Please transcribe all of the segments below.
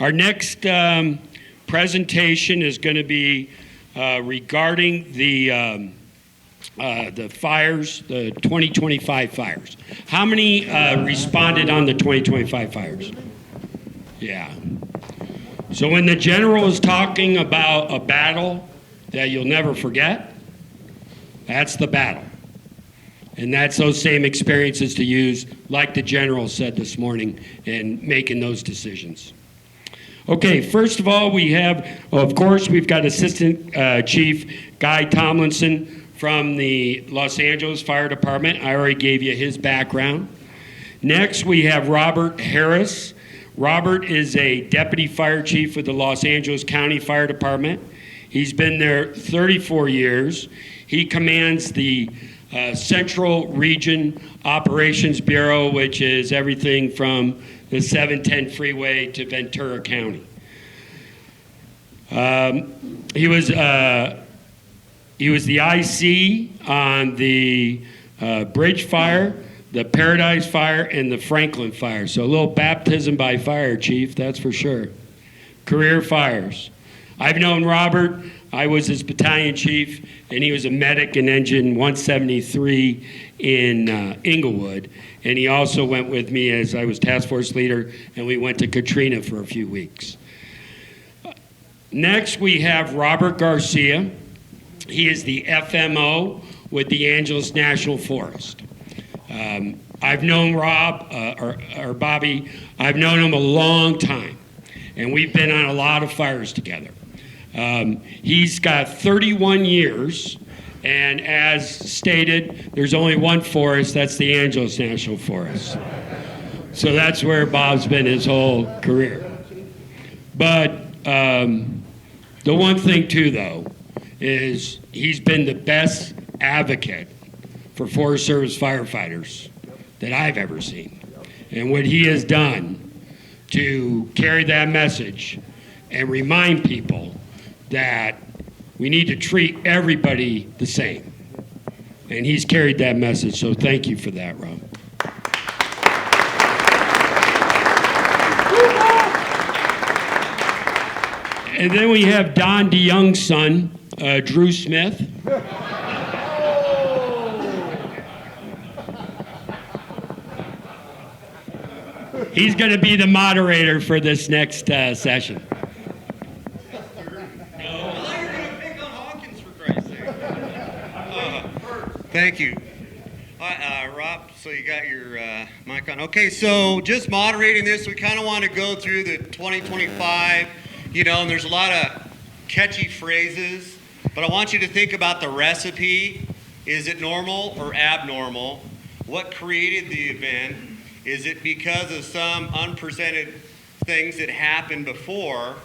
Our next presentation is going to be regarding the fires, the 2025 fires. How many responded on the 2025 fires? Yeah. So when the general is talking about a battle that you'll never forget, that's the battle. And that's those same experiences to use, like the general said this morning, in making those decisions. Okay, first of all, we have, of course, we've got Assistant Chief Guy Tomlinson from the Los Angeles Fire Department. I already gave you his background. Next, we have Robert Harris. Robert is a Deputy Fire Chief with the Los Angeles County Fire Department. He's been there 34 years. He commands the Central Region Operations Bureau, which is everything from the 710 freeway to Ventura County. He was the IC on the Bridge Fire, the Paradise Fire, and the Franklin Fire. So a little baptism by fire, Chief, that's for sure. Career fires. I've known Robert. I was his battalion chief, and he was a medic in Engine 173 in Inglewood. And he also went with me as I was task force leader, and we went to Katrina for a few weeks. Next, we have Robert Garcia. He is the FMO with the Angeles National Forest. I've known Rob, or Bobby, I've known him a long time, and we've been on a lot of fires together. He's got 31 years, and as stated, there's only one forest, that's the Angeles National Forest. So that's where Bob's been his whole career. But the one thing too, though, is he's been the best advocate for Forest Service firefighters that I've ever seen. And what he has done to carry that message and remind people that we need to treat everybody the same. And he's carried that message, so thank you for that, Rob. And then we have Don DeYoung's son, Drew Smith. He's going to be the moderator for this next session. Thank you. Rob, so you got your mic on. Okay, so just moderating this, we kind of want to go through the 2025, and there's a lot of catchy phrases, but I want you to think about the recipe. Is it normal or abnormal? What created the event? Is it because of some unprecedented things that happened before?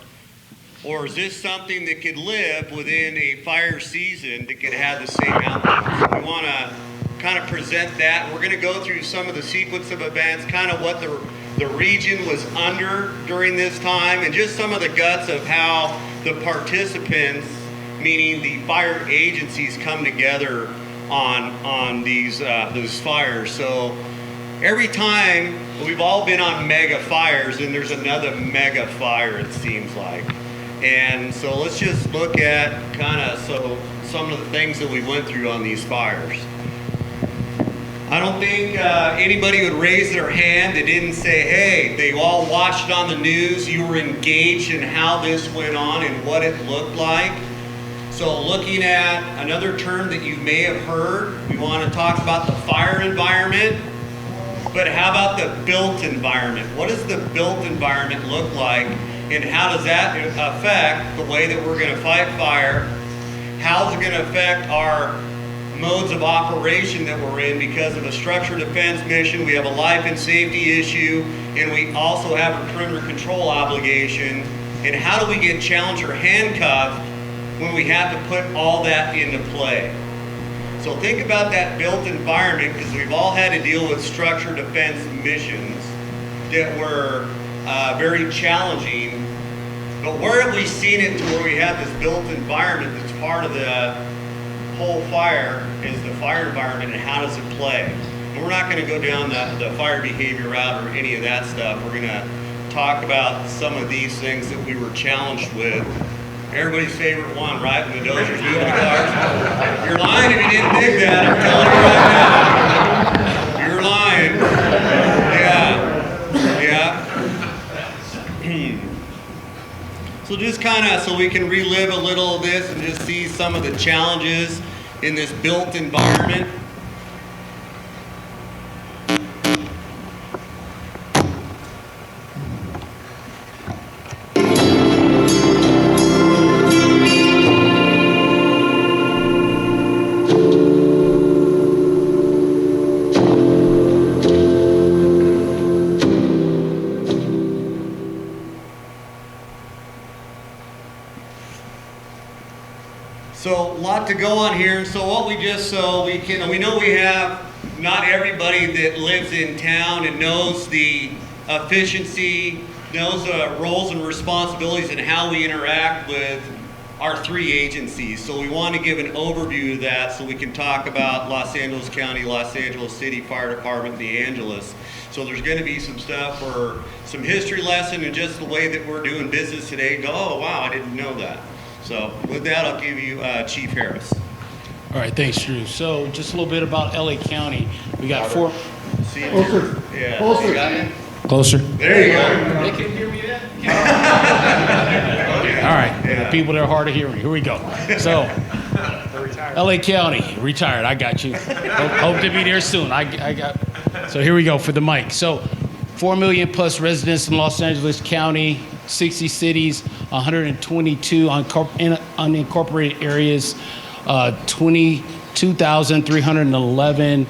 Or is this something that could live within a fire season that could have the same outcome? So we want to kind of present that. We're going to go through some of the sequence of events, kind of what the region was under during this time, and just some of the guts of how the participants, meaning the fire agencies, come together on these those fires. So every time, we've all been on mega fires, and there's another mega fire, it seems like. And so let's just look at some of the things that we went through on these fires. I don't think anybody would raise their hand that didn't say, hey, they all watched it on the news, you were engaged in how this went on and what it looked like. So looking at another term that you may have heard, we want to talk about the fire environment, but how about the built environment? What does the built environment look like? And how does that affect the way that we're going to fight fire? How's it going to affect our modes of operation that we're in because of a structured defense mission? We have a life and safety issue, and we also have a perimeter control obligation. And how do we get challenged or handcuffed when we have to put all that into play? So think about that built environment, because we've all had to deal with structured defense missions that were very challenging. But where have we seen it to where we have this built environment that's part of the whole fire is the fire environment, and how does it play? And we're not going to go down the fire behavior route or any of that stuff. We're going to talk about some of these things that we were challenged with. Everybody's favorite one, right? When the dozers moving the cars. You're lying if you didn't dig that. I'm telling you right now. You're lying. Yeah. So just kind of so we can relive a little of this and just see some of the challenges in this built environment. So a lot to go on here. So what we know we have not everybody that lives in town and knows the efficiency, knows the roles and responsibilities and how we interact with our three agencies. So we want to give an overview of that so we can talk about Los Angeles County, Los Angeles City Fire Department, the Angeles. So there's going to be some stuff for some history lesson and just the way that we're doing business today. Go, oh wow, I didn't know that. So with that, I'll give you Chief Harris. All right, thanks, Drew. So just a little bit about LA County. We got four. Closer. Yeah. Closer. You got it? Closer. There you go. They can hear me then? All right. Yeah. The people that are hard of hearing. Here we go. So, LA County, retired. I got you. Hope to be there soon. I got. So here we go for the mic. So 4 million plus residents in Los Angeles County, 60 cities, 122 unincorporated areas, 22,311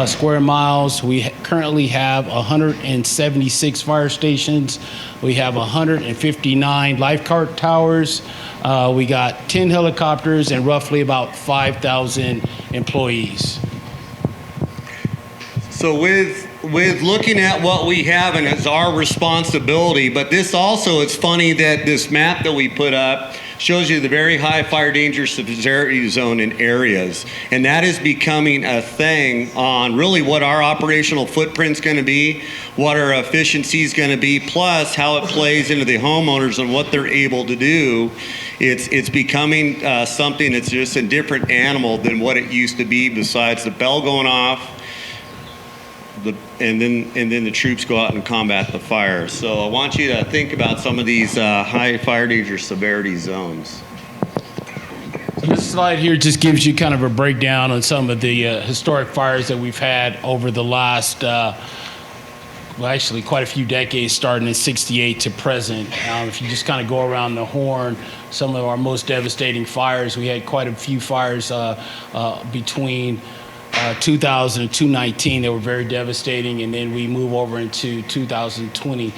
square miles. We currently have 176 fire stations. We have 159 lifeguard towers. We got 10 helicopters and roughly about 5,000 employees. So with looking at what we have, and it's our responsibility, but this also, it's funny that this map that we put up shows you the very high fire danger severity zone in areas. And that is becoming a thing on really what our operational footprint's going to be, what our efficiency is going to be, plus how it plays into the homeowners and what they're able to do. It's becoming something that's just a different animal than what it used to be, besides the bell going off, and then the troops go out and combat the fire. So I want you to think about some of these high fire danger severity zones. So this slide here just gives you kind of a breakdown on some of the historic fires that we've had over the last, actually quite a few decades, starting in '68 to present. If you just kind of go around the horn, some of our most devastating fires, we had quite a few fires between 2000 and 2019 that were very devastating, and then we move over into 2020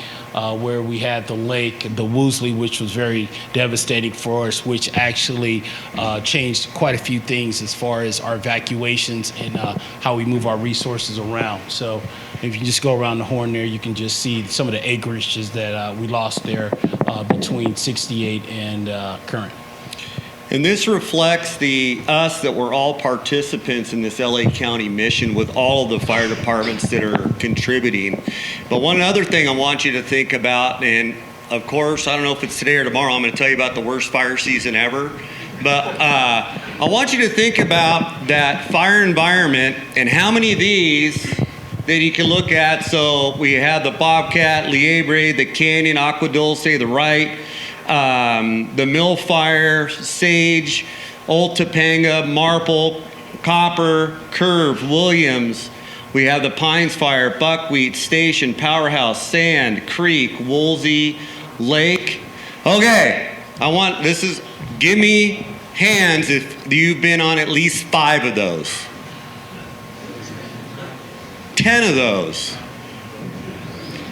where we had the lake, the Woolsey, which was very devastating for us, which actually changed quite a few things as far as our evacuations and how we move our resources around. So if you just go around the horn there, you can just see some of the acreages that we lost there between '68 and current. And this reflects us that we're all participants in this LA County mission with all of the fire departments that are contributing. But one other thing I want you to think about, and of course, I don't know if it's today or tomorrow, I'm going to tell you about the worst fire season ever. But I want you to think about that fire environment and how many of these that you can look at. So we have the Bobcat, Liebre, the Canyon, Aqua Dulce, the Wright, the Mill Fire, Sage, Old Topanga, Marple, Copper, Curve, Williams. We have the Pines Fire, Buckwheat, Station, Powerhouse, Sand, Creek, Woolsey, Lake. Okay, give me hands if you've been on at least 5 of those. 10 of those.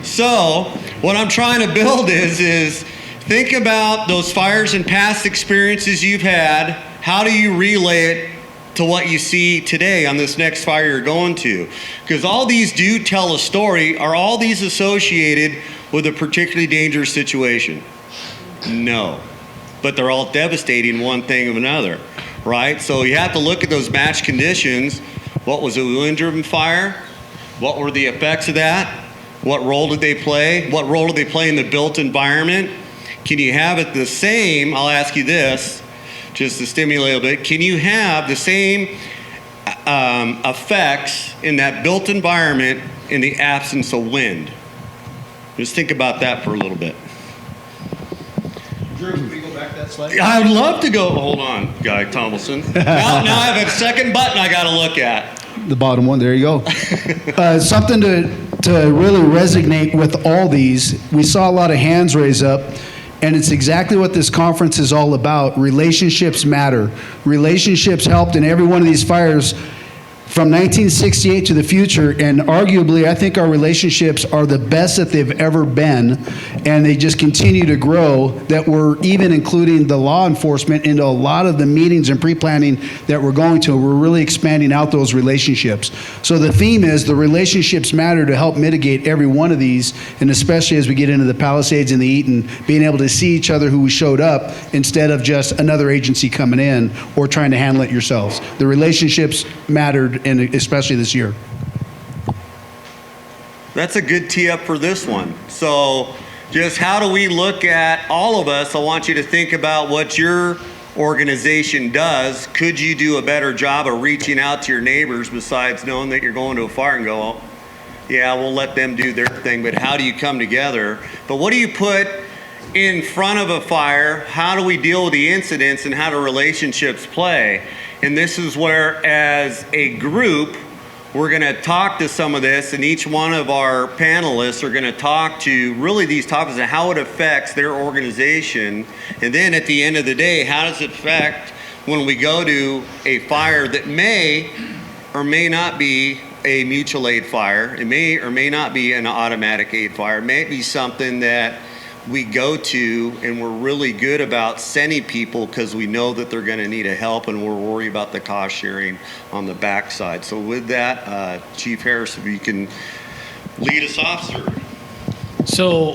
So what I'm trying to build is think about those fires and past experiences you've had. How do you relay it to what you see today on this next fire you're going to? Because all these do tell a story. Are all these associated with a particularly dangerous situation? No. But they're all devastating one thing of another, right? So you have to look at those match conditions. What was a wind-driven fire? What were the effects of that? What role did they play? What role do they play in the built environment? Can you have it the same? I'll ask you this, just to stimulate a bit. Can you have the same effects in that built environment in the absence of wind? Just think about that for a little bit. Drew, can we go back that slide? I'd love to go. Hold on, Guy Tomlinson. now I have a second button I got to look at. The bottom one, there you go. Something to really resonate with all these. We saw a lot of hands raise up, and it's exactly what this conference is all about. Relationships matter. Relationships helped in every one of these fires from 1968 to the future, and arguably, I think our relationships are the best that they've ever been, and they just continue to grow, that we're even including the law enforcement into a lot of the meetings and pre-planning that we're going to. We're really expanding out those relationships. So the theme is the relationships matter to help mitigate every one of these, and especially as we get into the Palisades and the Eaton, being able to see each other who showed up instead of just another agency coming in or trying to handle it yourselves. The relationships mattered, and especially this year. That's a good tee up for this one. So just how do we look at all of us? I want you to think about what your organization does. Could you do a better job of reaching out to your neighbors besides knowing that you're going to a fire and go, oh, yeah, we'll let them do their thing, but how do you come together? But what do you put in front of a fire? How do we deal with the incidents, and how do relationships play? And this is where, as a group, we're going to talk to some of this, and each one of our panelists are going to talk to really these topics and how it affects their organization. And then at the end of the day, how does it affect when we go to a fire that may or may not be a mutual aid fire? It may or may not be an automatic aid fire. It may be something that we go to and we're really good about sending people because we know that they're going to need a help, and we're worried about the cost sharing on the backside. So with that, Chief Harris, if you can lead us off, sir. So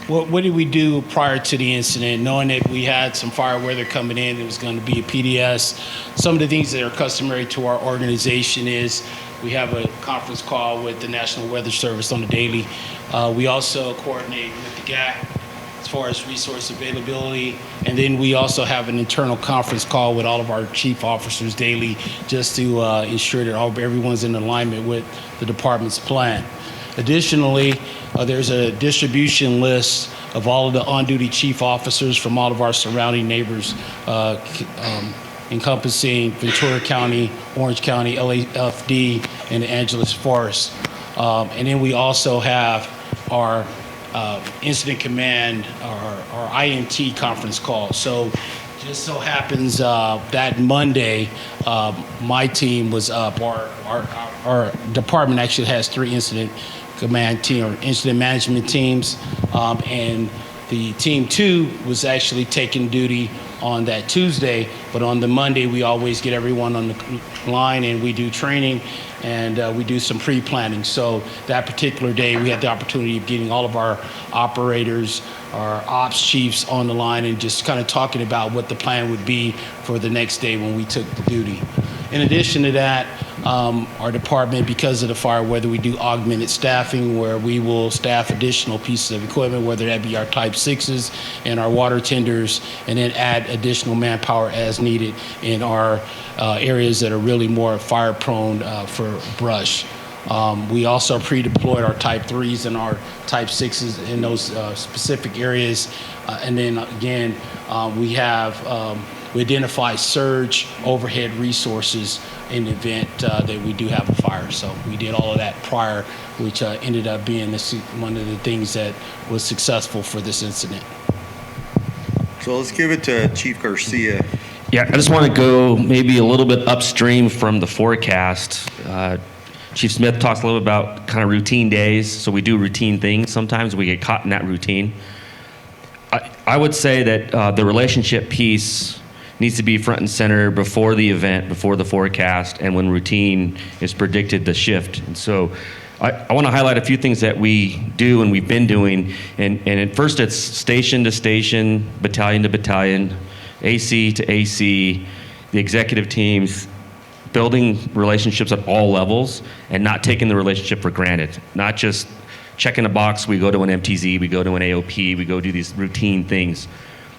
what did we do prior to the incident, knowing that we had some fire weather coming in, it was going to be a PDS? Some of the things that are customary to our organization is we have a conference call with the National Weather Service on the daily. We also coordinate with the GAC as far as resource availability. And then we also have an internal conference call with all of our chief officers daily, just to ensure that everyone's in alignment with the department's plan. Additionally, there's a distribution list of all of the on-duty chief officers from all of our surrounding neighbors, encompassing Ventura County, Orange County, LAFD, and the Angeles Forest. And then we also have our incident command, our INT conference call. So just so happens that Monday, my team was up. Our department actually has 3 incident command team or incident management teams, and the team 2 was actually taking duty on that Tuesday, but on the Monday we always get everyone on the line and we do training and we do some pre-planning. So that particular day we had the opportunity of getting all of our operators, our ops chiefs on the line and just kind of talking about what the plan would be for the next day when we took the duty. In addition to that, our department, because of the fire weather, we do augmented staffing where we will staff additional pieces of equipment, whether that be our Type 6s and our water tenders, and then add additional manpower as needed in our areas that are really more fire prone for brush. We also pre-deployed our Type 3s and our Type 6s in those specific areas. And then again, we identify surge overhead resources in the event that we do have a fire. So we did all of that prior, which ended up being one of the things that was successful for this incident. So let's give it to Chief Garcia. Yeah, I just want to go maybe a little bit upstream from the forecast. Chief Smith talks a little about kind of routine days. So we do routine things. Sometimes we get caught in that routine. I would say that the relationship piece needs to be front and center before the event, before the forecast, and when routine is predicted to shift. And so I want to highlight a few things that we do and we've been doing. And at first it's station to station, battalion to battalion, AC to AC, the executive teams, building relationships at all levels and not taking the relationship for granted, not just checking a box, we go to an MTZ, we go to an AOP, we go do these routine things.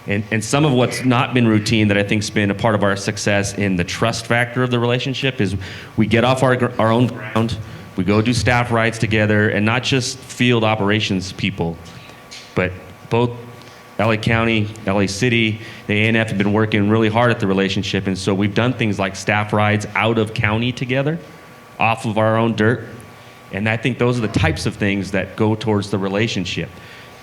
And some of what's not been routine that I think's been a part of our success in the trust factor of the relationship is we get off our own ground, we go do staff rides together, and not just field operations people, but both LA County, LA City, the ANF have been working really hard at the relationship, and so we've done things like staff rides out of county together, off of our own dirt, and I think those are the types of things that go towards the relationship.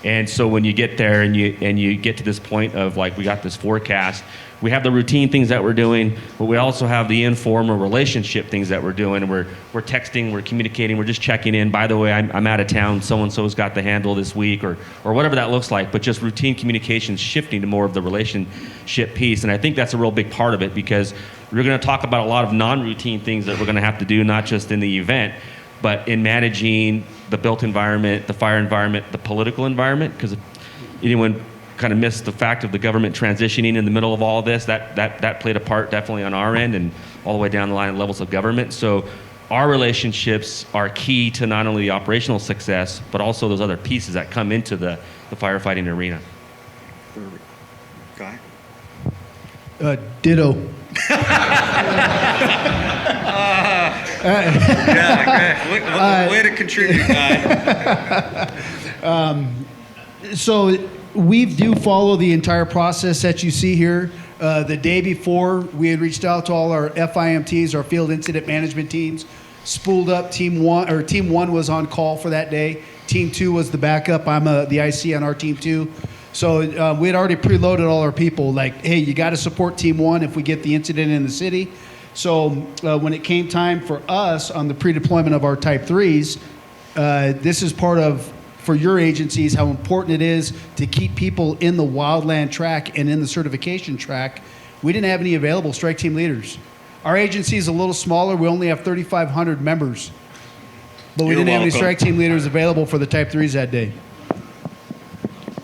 And so when you get there and you get to this point of like, we got this forecast, we have the routine things that we're doing, but we also have the informal relationship things that we're doing. And we're texting, we're communicating, we're just checking in. By the way, I'm out of town, so-and-so's got the handle this week, or whatever that looks like, but just routine communications shifting to more of the relationship piece. And I think that's a real big part of it, because we're gonna talk about a lot of non-routine things that we're gonna have to do, not just in the event, but in managing the built environment, the fire environment, the political environment, because anyone kind of missed the fact of the government transitioning in the middle of all of this, that played a part definitely on our end and all the way down the line of levels of government. So our relationships are key to not only the operational success, but also those other pieces that come into the firefighting arena. Guy? Ditto. Yeah, way to contribute, Guy. So we do follow the entire process that you see here. The day before, we had reached out to all our FIMTs, our field incident management teams, spooled up. Team one was on call for that day. Team 2 was the backup. I'm the IC on our team 2. So we had already preloaded all our people, like, hey, you got to support Team 1 if we get the incident in the city. So when it came time for us on the pre-deployment of our Type 3s, this is part of, for your agencies, how important it is to keep people in the wildland track and in the certification track. We didn't have any available strike team leaders. Our agency is a little smaller. We only have 3,500 members. But we didn't have any strike team leaders available for the Type 3s that day.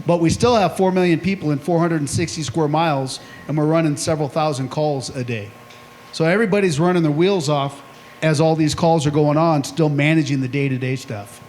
But we still have 4 million people in 460 square miles, and we're running several thousand calls a day. So everybody's running their wheels off as all these calls are going on, still managing the day-to-day stuff.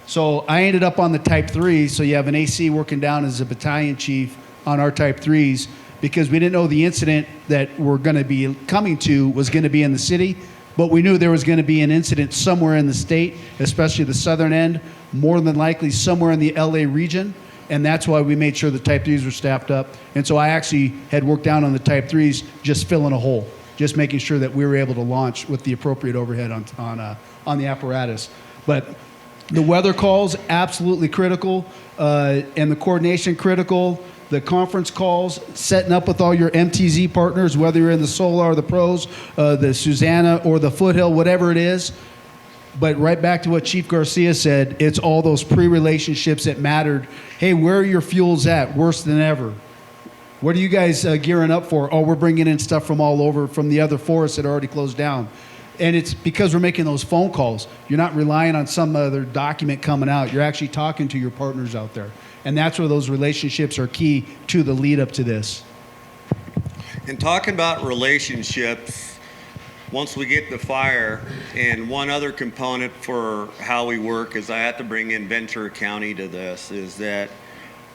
So I ended up on the Type 3, so you have an AC working down as a battalion chief on our Type 3s, because we didn't know the incident that we're going to be coming to was going to be in the city, but we knew there was going to be an incident somewhere in the state, especially the southern end, more than likely somewhere in the LA region, and that's why we made sure the Type 3s were staffed up. And so I actually had worked down on the Type 3s, just filling a hole, just making sure that we were able to launch with the appropriate overhead on the apparatus. But the weather calls, absolutely critical, and the coordination critical. The conference calls, setting up with all your MTZ partners, whether you're in the Solar, the Pros, the Susanna, or the Foothill, whatever it is. But right back to what Chief Garcia said, it's all those pre-relationships that mattered. Hey, where are your fuels at? Worse than ever. What are you guys gearing up for? Oh, we're bringing in stuff from all over, from the other forests that already closed down. And it's because we're making those phone calls. You're not relying on some other document coming out. You're actually talking to your partners out there. And that's where those relationships are key to the lead up to this. And talking about relationships, once we get the fire, and one other component for how we work is I have to bring in Ventura County to this, is that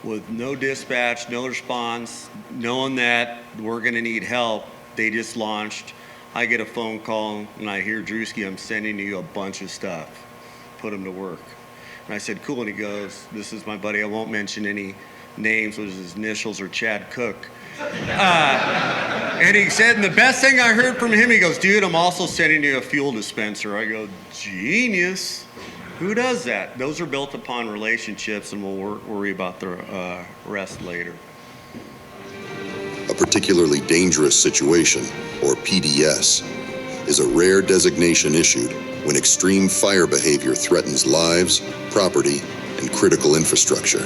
with no dispatch, no response, knowing that we're going to need help, they just launched. I get a phone call and I hear, Drewski, I'm sending you a bunch of stuff. Put them to work. And I said, cool. And he goes, this is my buddy. I won't mention any names, whether his initials or Chad Cook. And he said, and the best thing I heard from him, he goes, dude, I'm also sending you a fuel dispenser. I go, genius. Who does that? Those are built upon relationships, and we'll worry about the rest later. A particularly dangerous situation, or PDS, is a rare designation issued when extreme fire behavior threatens lives, property, and critical infrastructure.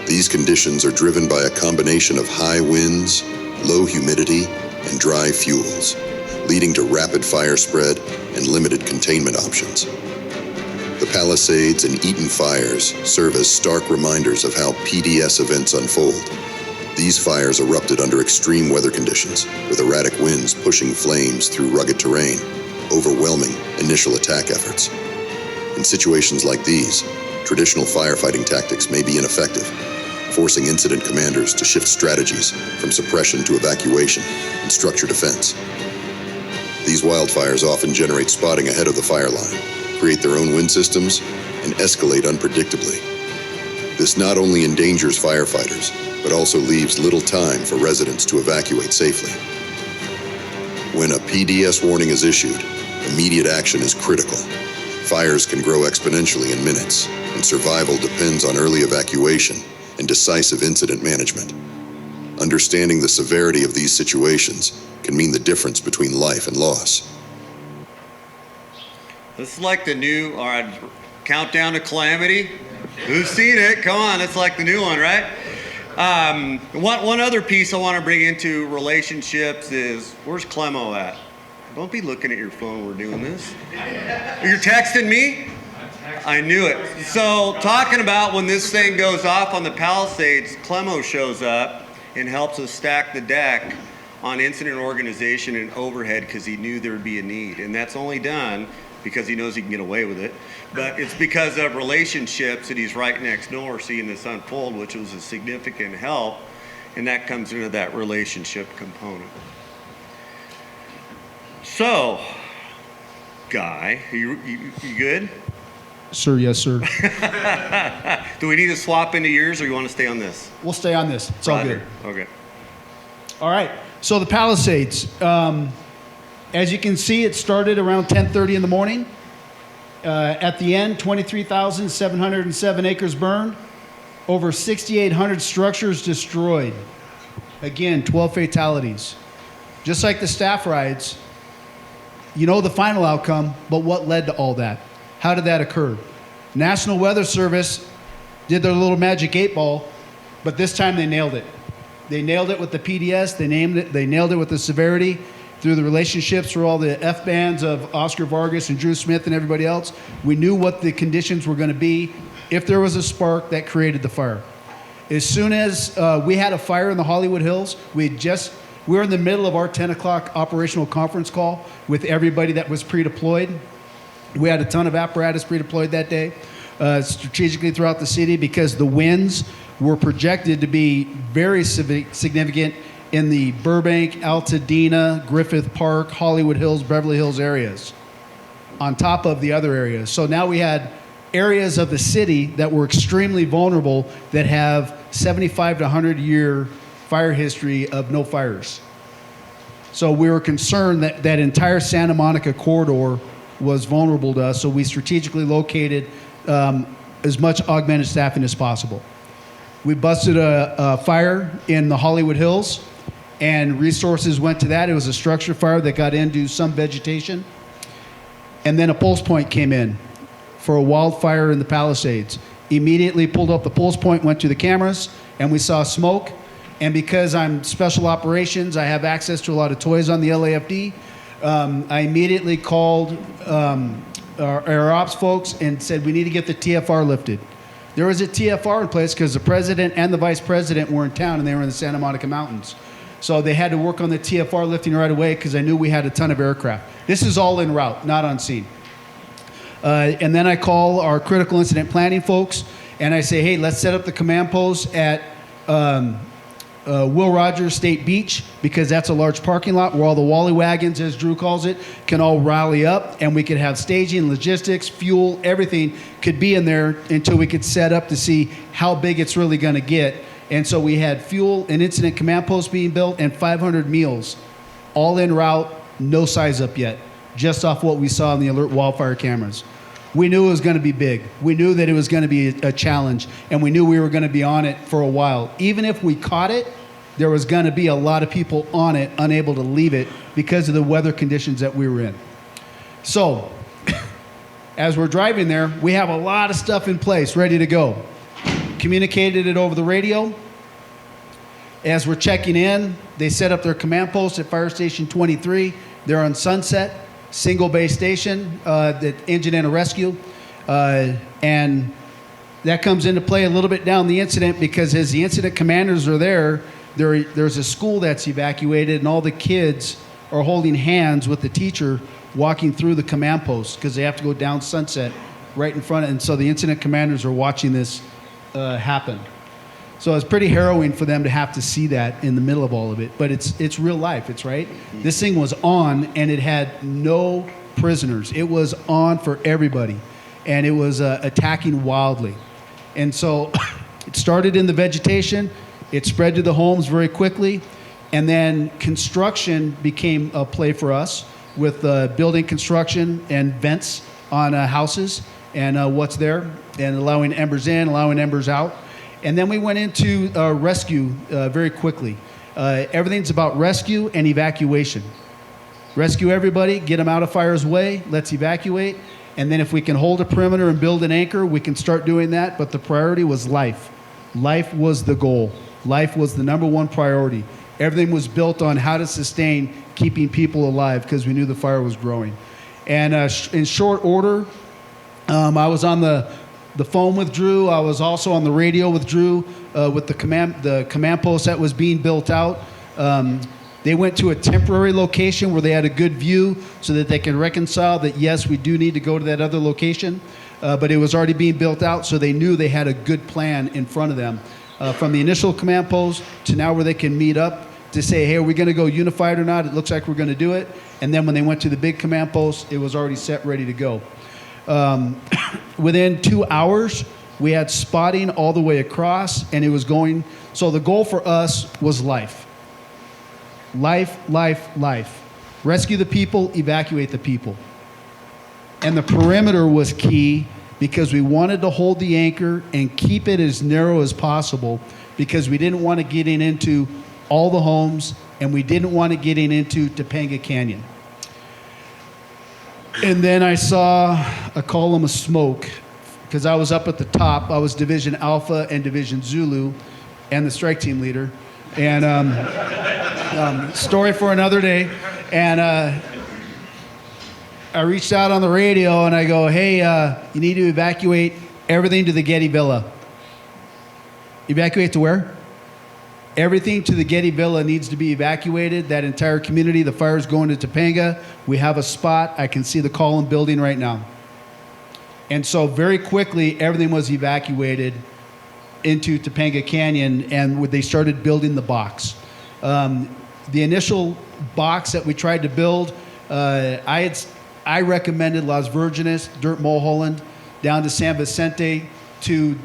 These conditions are driven by a combination of high winds, low humidity, and dry fuels, leading to rapid fire spread and limited containment options. The Palisades and Eaton fires serve as stark reminders of how PDS events unfold. These fires erupted under extreme weather conditions, with erratic winds pushing flames through rugged terrain, overwhelming initial attack efforts. In situations like these, traditional firefighting tactics may be ineffective, forcing incident commanders to shift strategies from suppression to evacuation and structured defense. These wildfires often generate spotting ahead of the fire line, create their own wind systems, and escalate unpredictably. This not only endangers firefighters, but also leaves little time for residents to evacuate safely. When a PDS warning is issued, immediate action is critical. Fires can grow exponentially in minutes, and survival depends on early evacuation and decisive incident management. Understanding the severity of these situations can mean the difference between life and loss. This is like the new, all right, Countdown to Calamity. Who's seen it? Come on, it's like the new one, right? One other piece I want to bring into relationships is, where's Clemo at? Don't be looking at your phone when we're doing this. You're texting me? I knew it. So talking about when this thing goes off on the Palisades, Clemo shows up and helps us stack the deck on incident organization and overhead because he knew there would be a need. And that's only done because he knows he can get away with it. But it's because of relationships that he's right next door seeing this unfold, which was a significant help. And that comes into that relationship component. So, Guy, you good? Sir, yes, sir. Do we need to swap into yours, or you want to stay on this? We'll stay on this. It's all good. Okay. All right. So the Palisades, as you can see, it started around 10:30 in the morning. At the end, 23,707 acres burned, over 6,800 structures destroyed. Again, 12 fatalities. Just like the staff rides, you know the final outcome, but what led to all that? How did that occur? National Weather Service did their little magic 8-ball, but this time they nailed it. They nailed it with the PDS, they nailed it with the severity, through the relationships through all the F-bands of Oscar Vargas and Drew Smith and everybody else. We knew what the conditions were going to be. If there was a spark, that created the fire. As soon as we had a fire in the Hollywood Hills, we were in the middle of our 10 o'clock operational conference call with everybody that was pre-deployed. We had a ton of apparatus pre-deployed that day, strategically throughout the city, because the winds were projected to be very significant in the Burbank, Altadena, Griffith Park, Hollywood Hills, Beverly Hills areas, on top of the other areas. So now we had areas of the city that were extremely vulnerable that have 75 to 100 year fire history of no fires. So we were concerned that that entire Santa Monica corridor was vulnerable to us, so we strategically located as much augmented staffing as possible. We busted a fire in the Hollywood Hills, and resources went to that. It was a structure fire that got into some vegetation. And then a pulse point came in for a wildfire in the Palisades. Immediately pulled up the pulse point, went to the cameras, and we saw smoke. And because I'm special operations, I have access to a lot of toys on the LAFD. I immediately called our ops folks and said, we need to get the TFR lifted. There was a TFR in place because the president and the vice president were in town, and they were in the Santa Monica Mountains. So they had to work on the TFR lifting right away because I knew we had a ton of aircraft. This is all en route, not on scene. And then I call our critical incident planning folks, and I say, hey, let's set up the command post at Will Rogers State Beach, because that's a large parking lot where all the Wally wagons, as Drew calls it, can all rally up, and we could have staging, logistics, fuel, everything could be in there until we could set up to see how big it's really going to get. And so we had fuel and incident command posts being built and 500 meals, all en route, no size up yet, just off what we saw in the alert wildfire cameras. We knew it was going to be big. We knew that it was going to be a challenge, and we knew we were going to be on it for a while. Even if we caught it, there was going to be a lot of people on it, unable to leave it because of the weather conditions that we were in. So, as we're driving there, we have a lot of stuff in place, ready to go. Communicated it over the radio. As we're checking in, they set up their command post at Fire Station 23. They're on Sunset, single base station, the engine and a rescue. And that comes into play a little bit down the incident, because as the incident commanders are there's a school that's evacuated, and all the kids are holding hands with the teacher walking through the command post because they have to go down Sunset right in front, and so the incident commanders are watching this happen. So it's pretty harrowing for them to have to see that in the middle of all of it. But it's real life. It's right. This thing was on, and it had no prisoners. It was on for everybody, and it was attacking wildly. And so it started in the vegetation. It spread to the homes very quickly, and then construction became a play for us with building construction and vents on houses and what's there, and allowing embers in, allowing embers out. And then we went into rescue very quickly. Everything's about rescue and evacuation. Rescue everybody, get them out of fire's way, let's evacuate. And then if we can hold a perimeter and build an anchor, we can start doing that. But the priority was life. Life was the goal. Life was the number one priority. Everything was built on how to sustain keeping people alive because we knew the fire was growing. And in short order, I was on the phone with Drew. I was also on the radio with Drew with the command post that was being built out. They went to a temporary location where they had a good view so that they can reconcile that, yes, we do need to go to that other location. But it was already being built out, so they knew they had a good plan in front of them. From the initial command post to now where they can meet up to say, hey, are we going to go unified or not? It looks like we're going to do it. And then when they went to the big command post, it was already set, ready to go. Within 2 hours, we had spotting all the way across, and it was going. So the goal for us was life. Life, life, life. Rescue the people, evacuate the people. And the perimeter was key because we wanted to hold the anchor and keep it as narrow as possible because we didn't want to get into all the homes and we didn't want to get into Topanga Canyon. And then I saw a column of smoke because I was up at the top. I was Division Alpha and Division Zulu and the strike team leader. And story for another day. And I reached out on the radio and I go, hey, you need to evacuate everything to the Getty Villa. Evacuate to where? Everything to the Getty Villa needs to be evacuated. That entire community, the fire's going to Topanga. We have a spot. I can see the column building right now. And so very quickly, everything was evacuated into Topanga Canyon, and they started building the box. The initial box that we tried to build, I recommended Las Virgenes, Dirt Mulholland, down to San Vicente to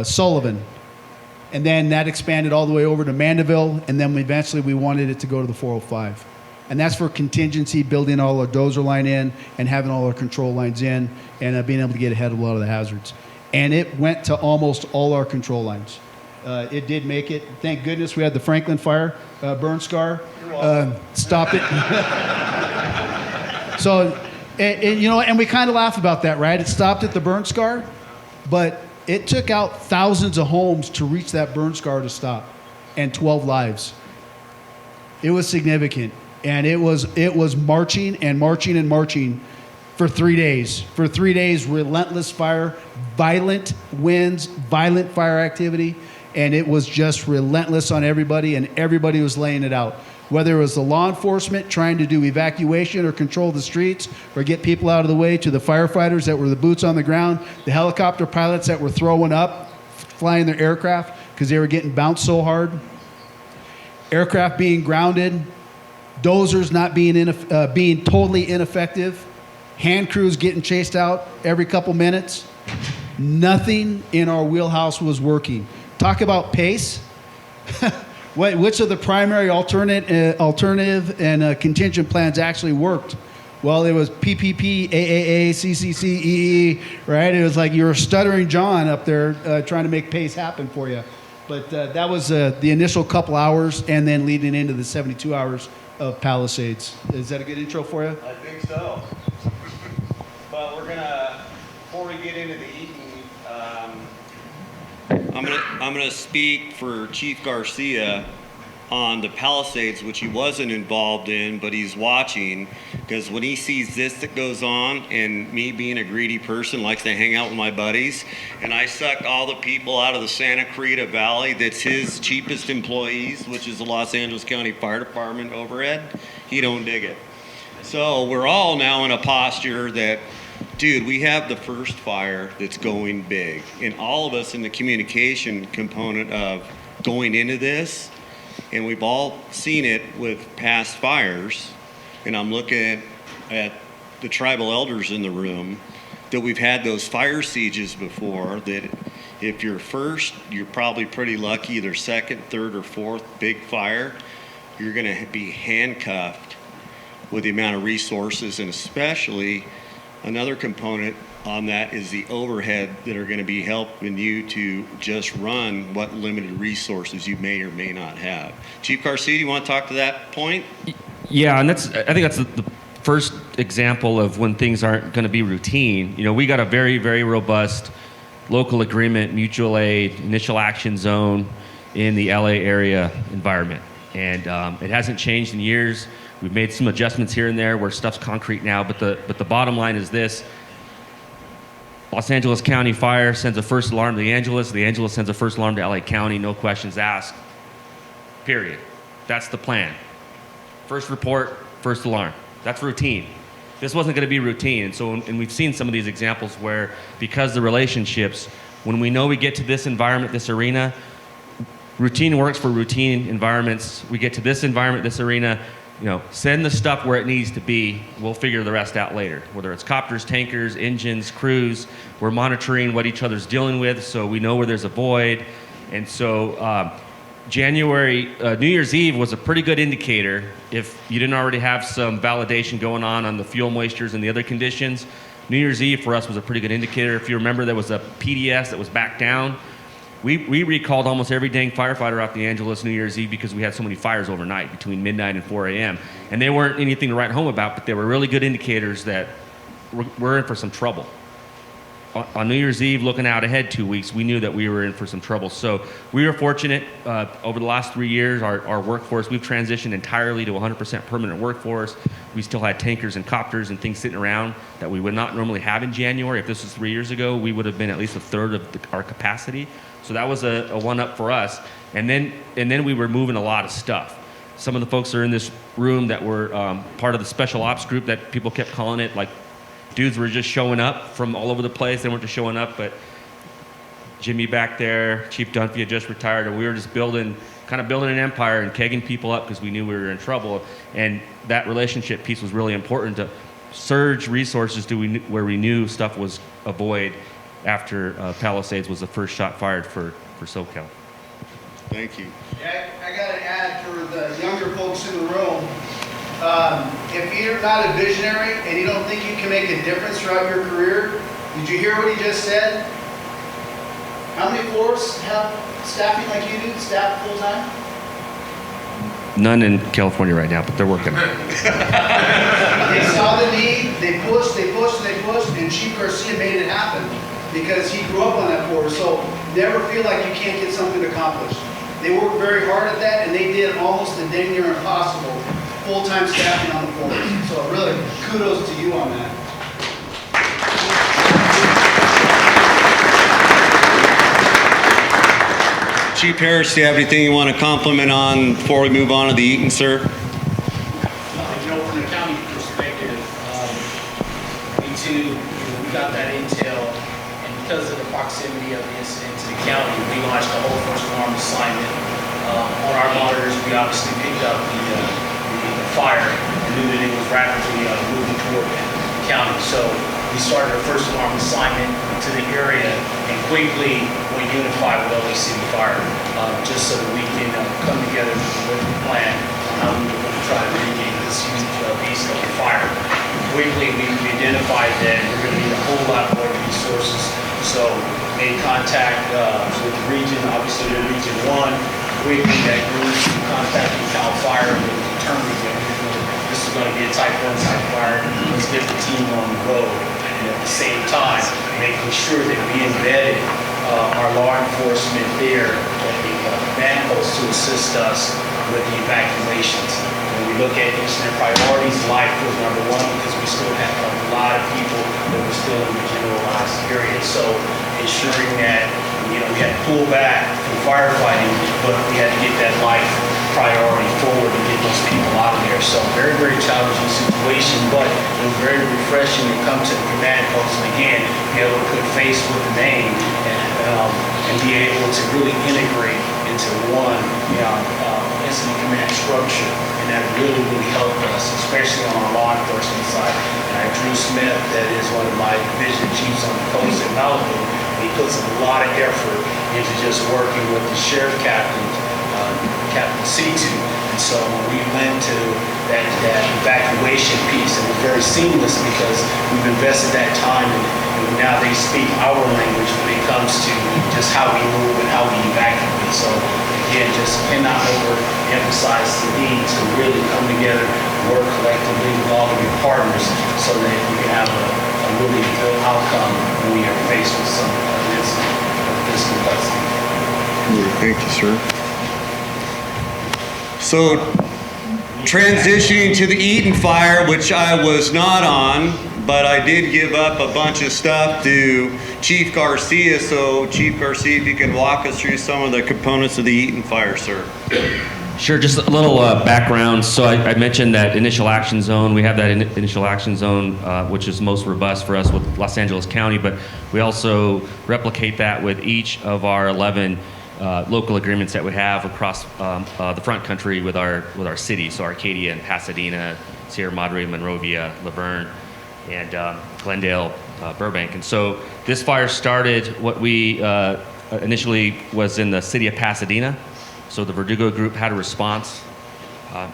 Sullivan. And then that expanded all the way over to Mandeville, and then eventually we wanted it to go to the 405. And that's for contingency, building all our dozer line in and having all our control lines in and being able to get ahead of a lot of the hazards. And it went to almost all our control lines. It did make it. Thank goodness we had the Franklin fire burn scar. Stop it. So, and we kind of laugh about that, right? It stopped at the burn scar, but it took out thousands of homes to reach that burn scar to stop, and 12 lives. It was significant, and it was marching and marching and marching for 3 days. For 3 days, relentless fire, violent winds, violent fire activity, and it was just relentless on everybody, and everybody was laying it out. Whether it was the law enforcement trying to do evacuation or control the streets or get people out of the way, to the firefighters that were the boots on the ground, the helicopter pilots that were throwing up, flying their aircraft because they were getting bounced so hard, aircraft being grounded, dozers not being totally ineffective, hand crews getting chased out every couple minutes. Nothing in our wheelhouse was working. Talk about pace. Which of the primary alternative and contingent plans actually worked? Well, it was PPP, AAA, CCC, EE, right? It was like you were stuttering John up there trying to make pace happen for you. But that was the initial couple hours and then leading into the 72 hours of Palisades. Is that a good intro for you? I think so. But we're gonna, before we get into the eating, I'm gonna speak for Chief Garcia on the Palisades, which he wasn't involved in, but he's watching, because when he sees this that goes on, and me being a greedy person likes to hang out with my buddies, and I suck all the people out of the Santa Clarita Valley that's his cheapest employees, which is the Los Angeles County Fire Department overhead, he don't dig it. So we're all now in a posture that dude, we have the first fire that's going big. And all of us in the communication component of going into this, and we've all seen it with past fires, and I'm looking at the tribal elders in the room, that we've had those fire sieges before, that if you're first, you're probably pretty lucky, either second, third, or fourth big fire, you're gonna be handcuffed with the amount of resources, and especially another component on that is the overhead that are gonna be helping you to just run what limited resources you may or may not have. Chief Garcia, you wanna talk to that point? Yeah, and I think that's the first example of when things aren't going to be routine. You know, we got a very, very robust local agreement, mutual aid, initial action zone in the LA area environment. And it hasn't changed in years. We've made some adjustments here and there where stuff's concrete now, but the bottom line is this. Los Angeles County Fire sends a first alarm to the Angeles sends a first alarm to LA County, no questions asked, period. That's the plan. First report, first alarm. That's routine. This wasn't going to be routine. And we've seen some of these examples where, because the relationships, when we know we get to this environment, this arena, routine works for routine environments. We get to this environment, this arena, you know, send the stuff where it needs to be. We'll figure the rest out later. Whether it's copters, tankers, engines, crews, we're monitoring what each other's dealing with, so we know where there's a void. And so New Year's Eve was a pretty good indicator if you didn't already have some validation going on the fuel moistures and the other conditions. New Year's Eve for us was a pretty good indicator. If you remember, there was a PDS that was back down. We recalled almost every dang firefighter out the Angeles New Year's Eve because we had so many fires overnight between midnight and 4 a.m. And they weren't anything to write home about, but they were really good indicators that we're in for some trouble. On New Year's Eve, looking out ahead 2 weeks, we knew that we were in for some trouble. So we were fortunate over the last 3 years, our workforce, we've transitioned entirely to 100% permanent workforce. We still had tankers and copters and things sitting around that we would not normally have in January. If this was 3 years ago, we would have been at least a third of our capacity. So that was a one-up for us. And then we were moving a lot of stuff. Some of the folks that are in this room that were part of the special ops group that people kept calling it, like, dudes were just showing up from all over the place. They weren't just showing up, but Jimmy back there, Chief Dunphy had just retired, and we were just building an empire and kegging people up because we knew we were in trouble. And that relationship piece was really important to surge resources where we knew stuff was a void after Palisades was the first shot fired for SoCal. Thank you. Yeah, I got to add for the younger folks in the room, if you're not a visionary and you don't think you can make a difference throughout your career, did you hear what he just said? How many floors have staffing like you do, staffed full time? None in California right now, but they're working. They saw the need, they pushed, and Chief Garcia made it happen because he grew up on that floor. So never feel like you can't get something accomplished. They worked very hard at that, and they did almost a dang near impossible. Full-time staffing on the floor. So really, kudos to you on that. Chief Harris, do you have anything you want to compliment on before we move on to the Eaton, sir? From the county perspective, we got that intel, and because of the proximity of the incident to the county, we launched a whole first alarm assignment. On our monitors, we obviously picked up the fire and knew that it was rapidly moving toward the county. So we started a first alarm assignment to the area and quickly went unified with LA City Fire, just so that we can come together with a plan on how we were going to try to mitigate this huge beast of the fire. Quickly we identified that we're going to need a whole lot more resources. So made contact with the region, obviously the Region 1. Quickly that group contacted Cal Fire and determined that this is going to be a type 1 type fire. Let's get the team on the road. And at the same time, making sure that we embedded our law enforcement there at the command post to assist us with the evacuations. When we look at each of their priorities, life was number 1 because we still have a lot of people that were still in the generalized area. So ensuring that we had to pull back from firefighting, but we had to get that life priority forward to get those people out of there. So very, very challenging situation, but it was very refreshing to come to the command post and again, be able to put face with the name and be able to really integrate into one incident command structure. And that really, really helped us, especially on our law enforcement side. And Drew Smith, that is one of my division chiefs on the coast in Malibu, he puts a lot of effort into just working with the sheriff captain, Captain C2. And so when we went to that evacuation piece, it was very seamless because we've invested that time and now they speak our language when it comes to just how we move and how we evacuate. So again, just cannot overemphasize the need to really come together, work collectively with all of your partners so that we can have a really good outcome when we are faced with some incident of this complexity. Thank you, sir. So, transitioning to the Eaton fire, which I was not on, but I did give up a bunch of stuff to Chief Garcia. So, Chief Garcia, if you can walk us through some of the components of the Eaton fire, sir. Sure, just a little background. So I mentioned that initial action zone. We have that initial action zone, which is most robust for us with Los Angeles County, but we also replicate that with each of our 11 local agreements that we have across the front country with our cities, so Arcadia and Pasadena, Sierra Madre, Monrovia, Laverne, and Glendale, Burbank. And so this fire started what we initially was in the city of Pasadena. So the Verdugo group had a response.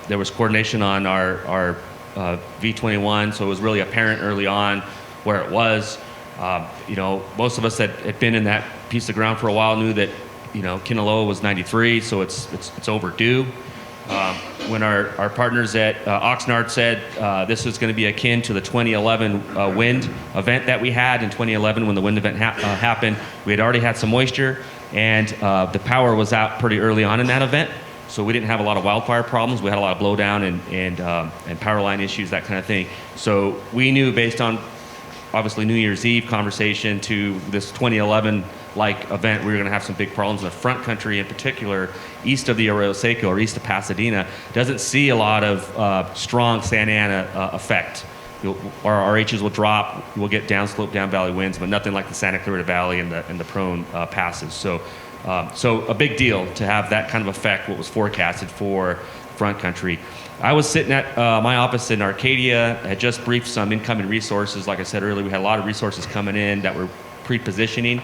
There was coordination on our V21, so it was really apparent early on where it was. Most of us that had been in that piece of ground for a while knew that Kinaloa was 93, so it's overdue. When our partners at Oxnard said this was going to be akin to the 2011 wind event that we had in 2011 when the wind event happened, we had already had some moisture, and the power was out pretty early on in that event, so we didn't have a lot of wildfire problems. We had a lot of blowdown and power line issues, that kind of thing. So we knew, based on obviously New Year's Eve conversation to this 2011-like event, we were going to have some big problems in the front country, in particular east of the Arroyo Seco or east of Pasadena. Doesn't see a lot of strong Santa Ana effect. Our RHs will drop, we'll get downslope, down valley winds, but nothing like the Santa Clarita Valley and the prone passes. So a big deal to have that kind of effect, what was forecasted for front country. I was sitting at my office in Arcadia. I had just briefed some incoming resources. Like I said earlier, we had a lot of resources coming in that were pre-positioning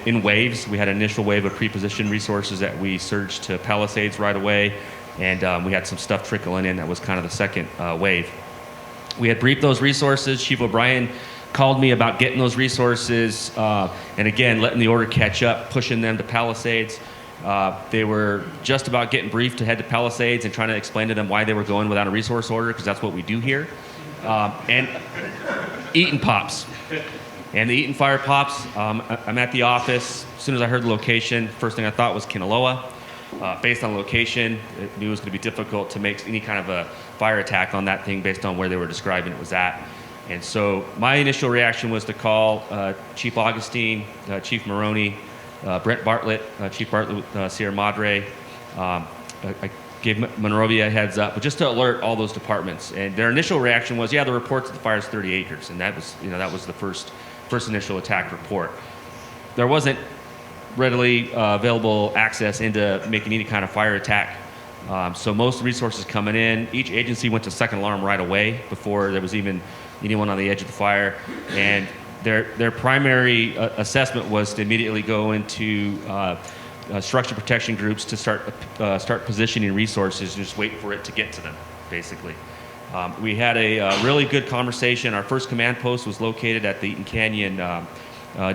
in waves. We had an initial wave of pre-positioned resources that we surged to Palisades right away, and we had some stuff trickling in that was kind of the second wave. We had briefed those resources. Chief O'Brien called me about getting those resources, and again, letting the order catch up, pushing them to Palisades. They were just about getting briefed to head to Palisades and trying to explain to them why they were going without a resource order, because that's what we do here. And Eaton pops. And the Eaton fire pops. I'm at the office. As soon as I heard the location, first thing I thought was Kinaloa. Based on location, I knew it was going to be difficult to make any kind of a fire attack on that thing based on where they were describing it was at. And so my initial reaction was to call Chief Augustine, Chief Maroney, Brent Bartlett, Chief Bartlett with Sierra Madre. I gave Monrovia a heads up, but just to alert all those departments. And their initial reaction was, yeah, the report to the fire is 30 acres, and that was the first initial attack report. There wasn't readily available access into making any kind of fire attack. So most resources coming in, each agency went to second alarm right away before there was even anyone on the edge of the fire. And their primary assessment was to immediately go into structure protection groups to start positioning resources, just wait for it to get to them, basically. We had a really good conversation. Our first command post was located at the Eaton Canyon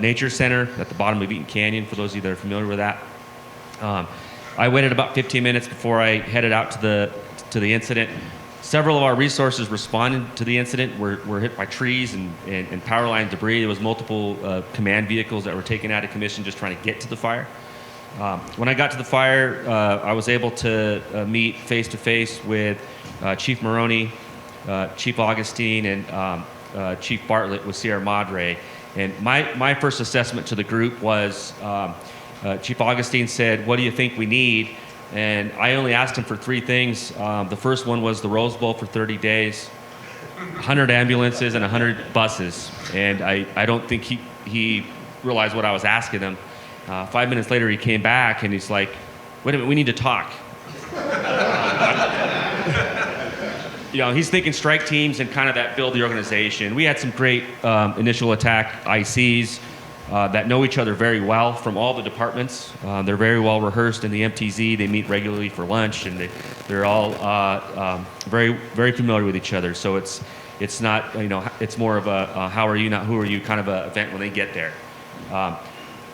Nature Center at the bottom of Eaton Canyon, for those of you that are familiar with that. I waited about 15 minutes before I headed out to the incident. Several of our resources responded to the incident, were hit by trees and power line debris. There was multiple command vehicles that were taken out of commission just trying to get to the fire. When I got to the fire, I was able to meet face-to-face with Chief Maroney, Chief Augustine, and Chief Bartlett with Sierra Madre. And my first assessment to the group was, Chief Augustine said, "What do you think we need?" And I only asked him for 3 things. The first one was the Rose Bowl for 30 days, 100 ambulances, and 100 buses. And I don't think he realized what I was asking him. 5 minutes later, he came back and he's like, wait a minute, we need to talk. He's thinking strike teams and kind of that build the organization. We had some great initial attack ICs that know each other very well from all the departments. They're very well rehearsed in the MTZ. They meet regularly for lunch, and they're all very, very familiar with each other. So it's not, it's more of a how are you, not who are you kind of an event when they get there.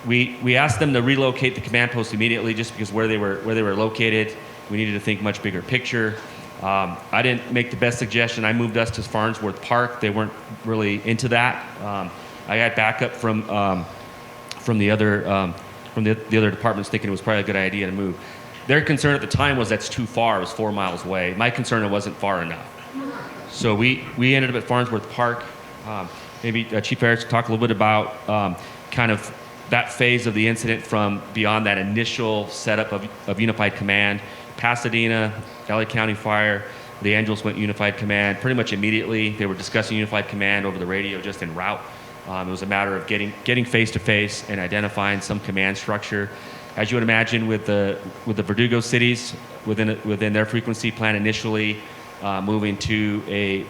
We asked them to relocate the command post immediately just because where they were located, we needed to think much bigger picture. I didn't make the best suggestion. I moved us to Farnsworth Park. They weren't really into that. I had backup from the other departments thinking it was probably a good idea to move. Their concern at the time was that's too far. It was 4 miles away. My concern, it wasn't far enough. So we ended up at Farnsworth Park. Maybe Chief Harris talk a little bit about kind of that phase of the incident from beyond that initial setup of Unified Command. Pasadena, LA County Fire, the Angeles went Unified Command. Pretty much immediately, they were discussing Unified Command over the radio just en route. It was a matter of getting face-to-face and identifying some command structure. As you would imagine with the Verdugo cities, within their frequency plan initially, moving to a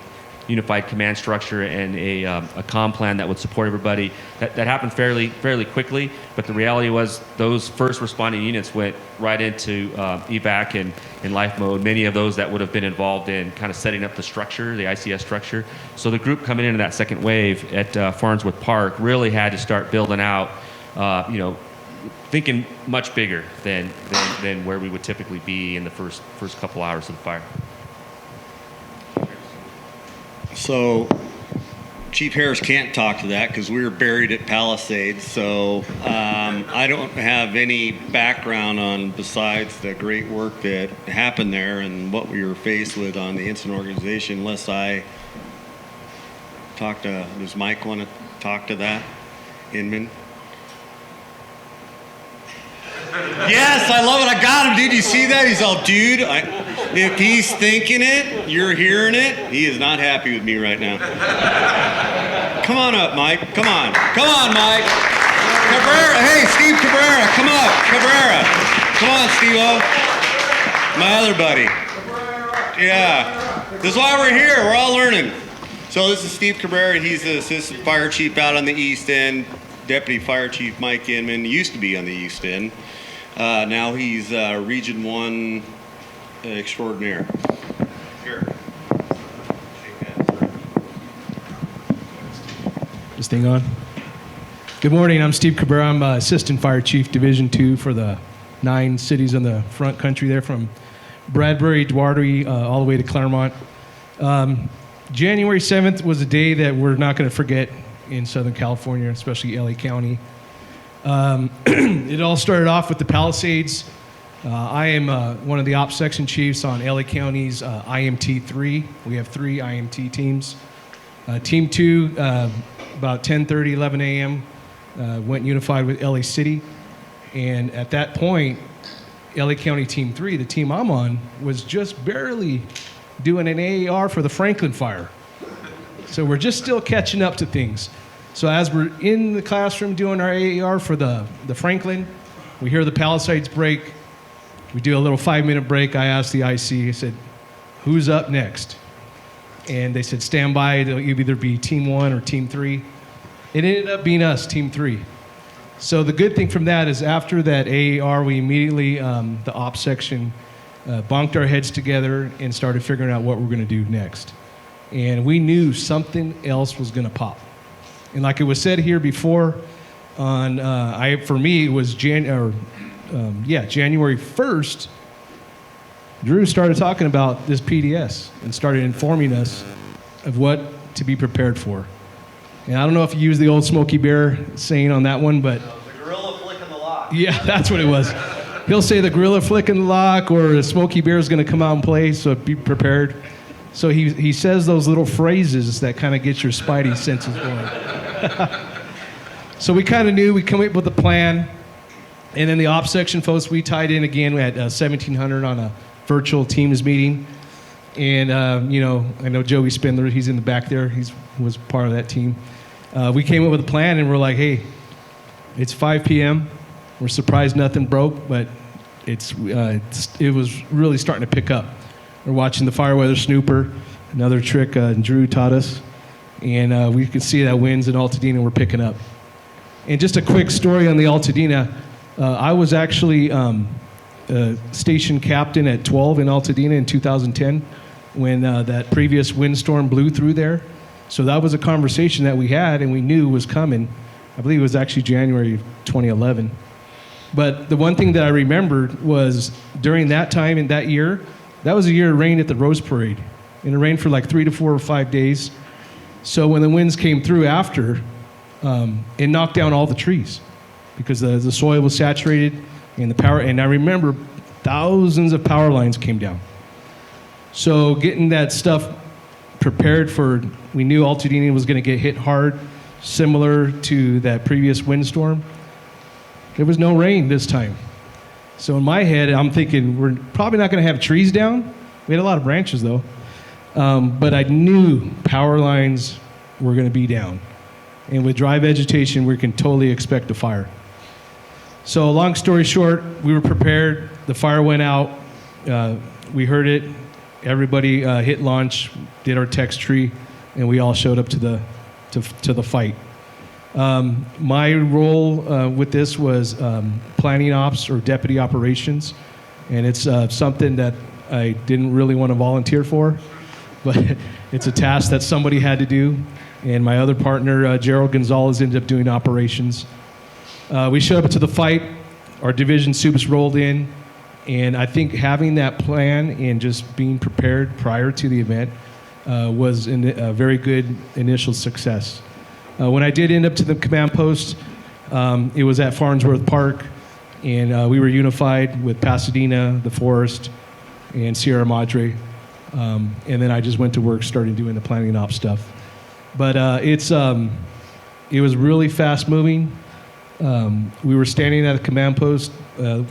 unified command structure and a comm plan that would support everybody. That happened fairly quickly, but the reality was those first responding units went right into evac and life mode, many of those that would have been involved in kind of setting up the structure, the ICS structure. So the group coming into that second wave at Farnsworth Park really had to start building out, thinking much bigger than where we would typically be in the first couple hours of the fire. So Chief Harris can't talk to that because we were buried at Palisades. So I don't have any background on besides the great work that happened there and what we were faced with on the incident organization unless I talk to, does Mike want to talk to that? Inman? Yes, I love it. I got him, dude. You see that? He's all, dude, if he's thinking it, you're hearing it. He is not happy with me right now. Come on up, Mike. Come on. Come on, Mike. Cabrera. Hey, Steve Cabrera. Come up. Cabrera. Come on, Steve-O. My other buddy. Yeah. This is why we're here. We're all learning. So this is Steve Cabrera. He's the assistant fire chief out on the east end. Deputy Fire Chief Mike Inman used to be on the east end. Now he's Region 1 extraordinaire. Here. This thing on? Good morning, I'm Steve Cabrera. I'm Assistant Fire Chief, Division 2 for the 9 cities in the front country there from Bradbury, Duarte, all the way to Claremont. January 7th was a day that we're not going to forget in Southern California, especially LA County. It all started off with the Palisades. I am one of the ops section chiefs on LA County's IMT 3. We have 3 IMT teams. Team 2, about 10:30, 11 a.m., went unified with LA City. And at that point, LA County Team 3, the team I'm on, was just barely doing an AAR for the Franklin fire. So we're just still catching up to things. So as we're in the classroom doing our AAR for the Franklin, we hear the Palisades break. We do a little 5-minute break. I asked the IC, I said, who's up next? And they said, stand by. It'll either be Team 1 or Team 3. It ended up being us, Team 3. So the good thing from that is after that AAR, we immediately, the ops section, bonked our heads together and started figuring out what we're going to do next. And we knew something else was going to pop. And like it was said here before, on for me it was January 1st. Drew started talking about this PDS and started informing us of what to be prepared for. And I don't know if you use the old Smokey Bear saying on that one, but The gorilla flicking the lock. yeah, that's what it was. He'll say the gorilla flicking the lock or the Smokey Bear is going to come out and play, so be prepared. So he says those little phrases that kind of get your spidey senses going. So we kind of knew, we come up with a plan, And then the ops section folks, we tied in again. We had 1,700 on a virtual Teams meeting. And, I know Joey Spindler, he's in the back there. He was part of that team. We came up with a plan, and we're like, hey, it's 5 p.m. We're surprised nothing broke, but it was really starting to pick up. We're watching the fire weather snooper, another trick Drew taught us. And we could see that winds in Altadena were picking up. And just a quick story on the Altadena. I was actually station captain at 12 in Altadena in 2010 when that previous windstorm blew through there. So that was a conversation that we had and we knew was coming. I believe it was actually January of 2011. But the one thing that I remembered was during that time in that year, that was a year it rained at the Rose Parade. And it rained for like 3 to 4 or 5 days. So when the winds came through after, it knocked down all the trees because the soil was saturated and the power. And I remember thousands of power lines came down. So getting that stuff prepared for, we knew Altadena was going to get hit hard, similar to that previous windstorm. There was no rain this time. So in my head, I'm thinking we're probably not going to have trees down. We had a lot of branches though. But I knew power lines were going to be down. And with dry vegetation, we can totally expect a fire. So long story short, we were prepared. The fire went out. We heard it. Everybody hit launch, did our text tree, and we all showed up to the fight. My role with this was planning ops or deputy operations, and it's something that I didn't really want to volunteer for, but it's a task that somebody had to do. And my other partner, Gerald Gonzalez, ended up doing operations. We showed up to the fight. Our division soups rolled in. And I think having that plan and just being prepared prior to the event was a very good initial success. When I did end up to the command post, it was at Farnsworth Park. And we were unified with Pasadena, the Forest, and Sierra Madre. And then I just went to work, started doing the planning and ops stuff. But it was really fast moving. We were standing at a command post,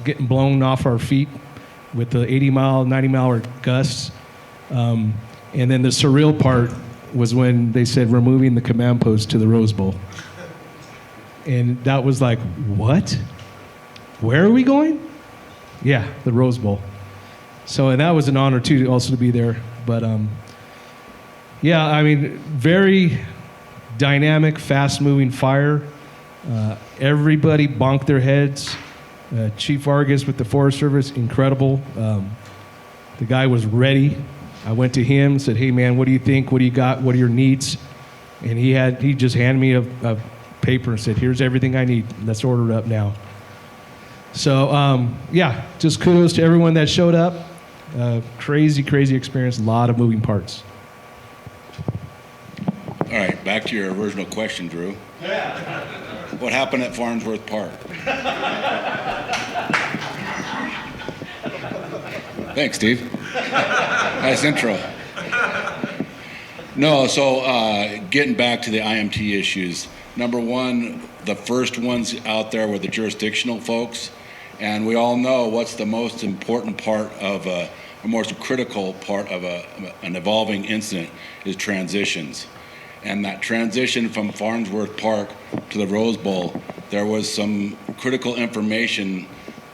getting blown off our feet with the 80-mile, 90-mile gusts. And then the surreal part was when they said, we're moving the command post to the Rose Bowl. And that was like, what? Where are we going? Yeah, the Rose Bowl. So, and that was an honor too, also to be there. But yeah, I mean, very dynamic, fast-moving fire. Everybody bonked their heads. Chief Vargas with the Forest Service, incredible. The guy was ready. I went to him, said, hey man, what do you think? What do you got? What are your needs? And he just handed me a paper and said, here's everything I need. Let's order it up now. So yeah, just kudos to everyone that showed up. Crazy, crazy experience, a lot of moving parts. All right, back to your original question, Drew. What happened at Farnsworth Park? Thanks, Steve. Nice intro. No, so getting back to the IMT issues. Number one, the first ones out there were the jurisdictional folks, and we all know what's the most important part of the most critical part of an evolving incident is transitions. And that transition from Farnsworth Park to the Rose Bowl, there was some critical information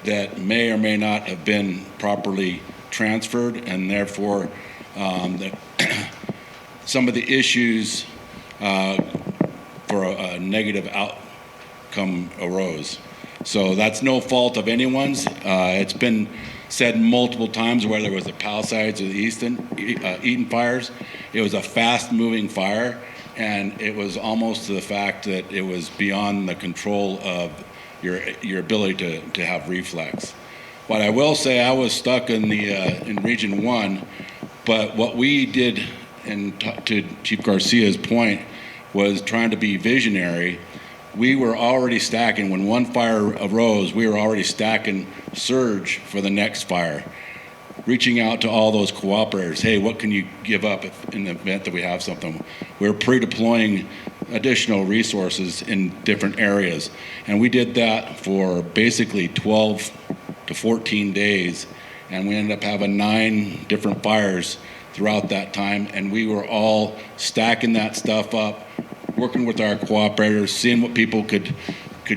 that may or may not have been properly transferred, and therefore some of the issues for a negative outcome arose. So that's no fault of anyone's. It's been said multiple times, whether it was the Palisades or the Eaton fires, it was a fast-moving fire. And it was almost to the fact that it was beyond the control of your ability to have reflex. But I will say I was stuck in Region 1, but what we did, and to Chief Garcia's point, was trying to be visionary. We were already stacking, when one fire arose, we were already stacking surge for the next fire. Reaching out to all those cooperators, hey, what can you give up in the event that we have something? We're pre-deploying additional resources in different areas. And we did that for basically 12 to 14 days, and we ended up having 9 different fires throughout that time, and we were all stacking that stuff up, working with our cooperators, seeing what people could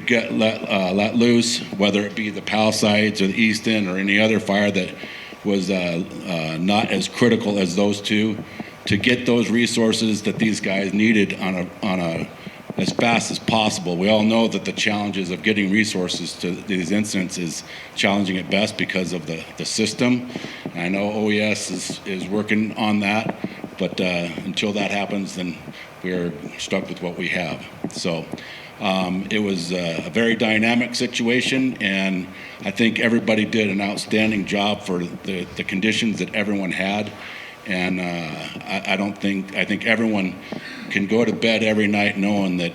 get let loose, whether it be the Palisades or the East End or any other fire that was not as critical as those two, to get those resources that these guys needed on a as fast as possible. We all know that the challenges of getting resources to these incidents is challenging at best because of the system. And I know OES is working on that, but until that happens, then we're stuck with what we have. So it was a very dynamic situation, and I think everybody did an outstanding job for the conditions that everyone had. And I think everyone can go to bed every night knowing that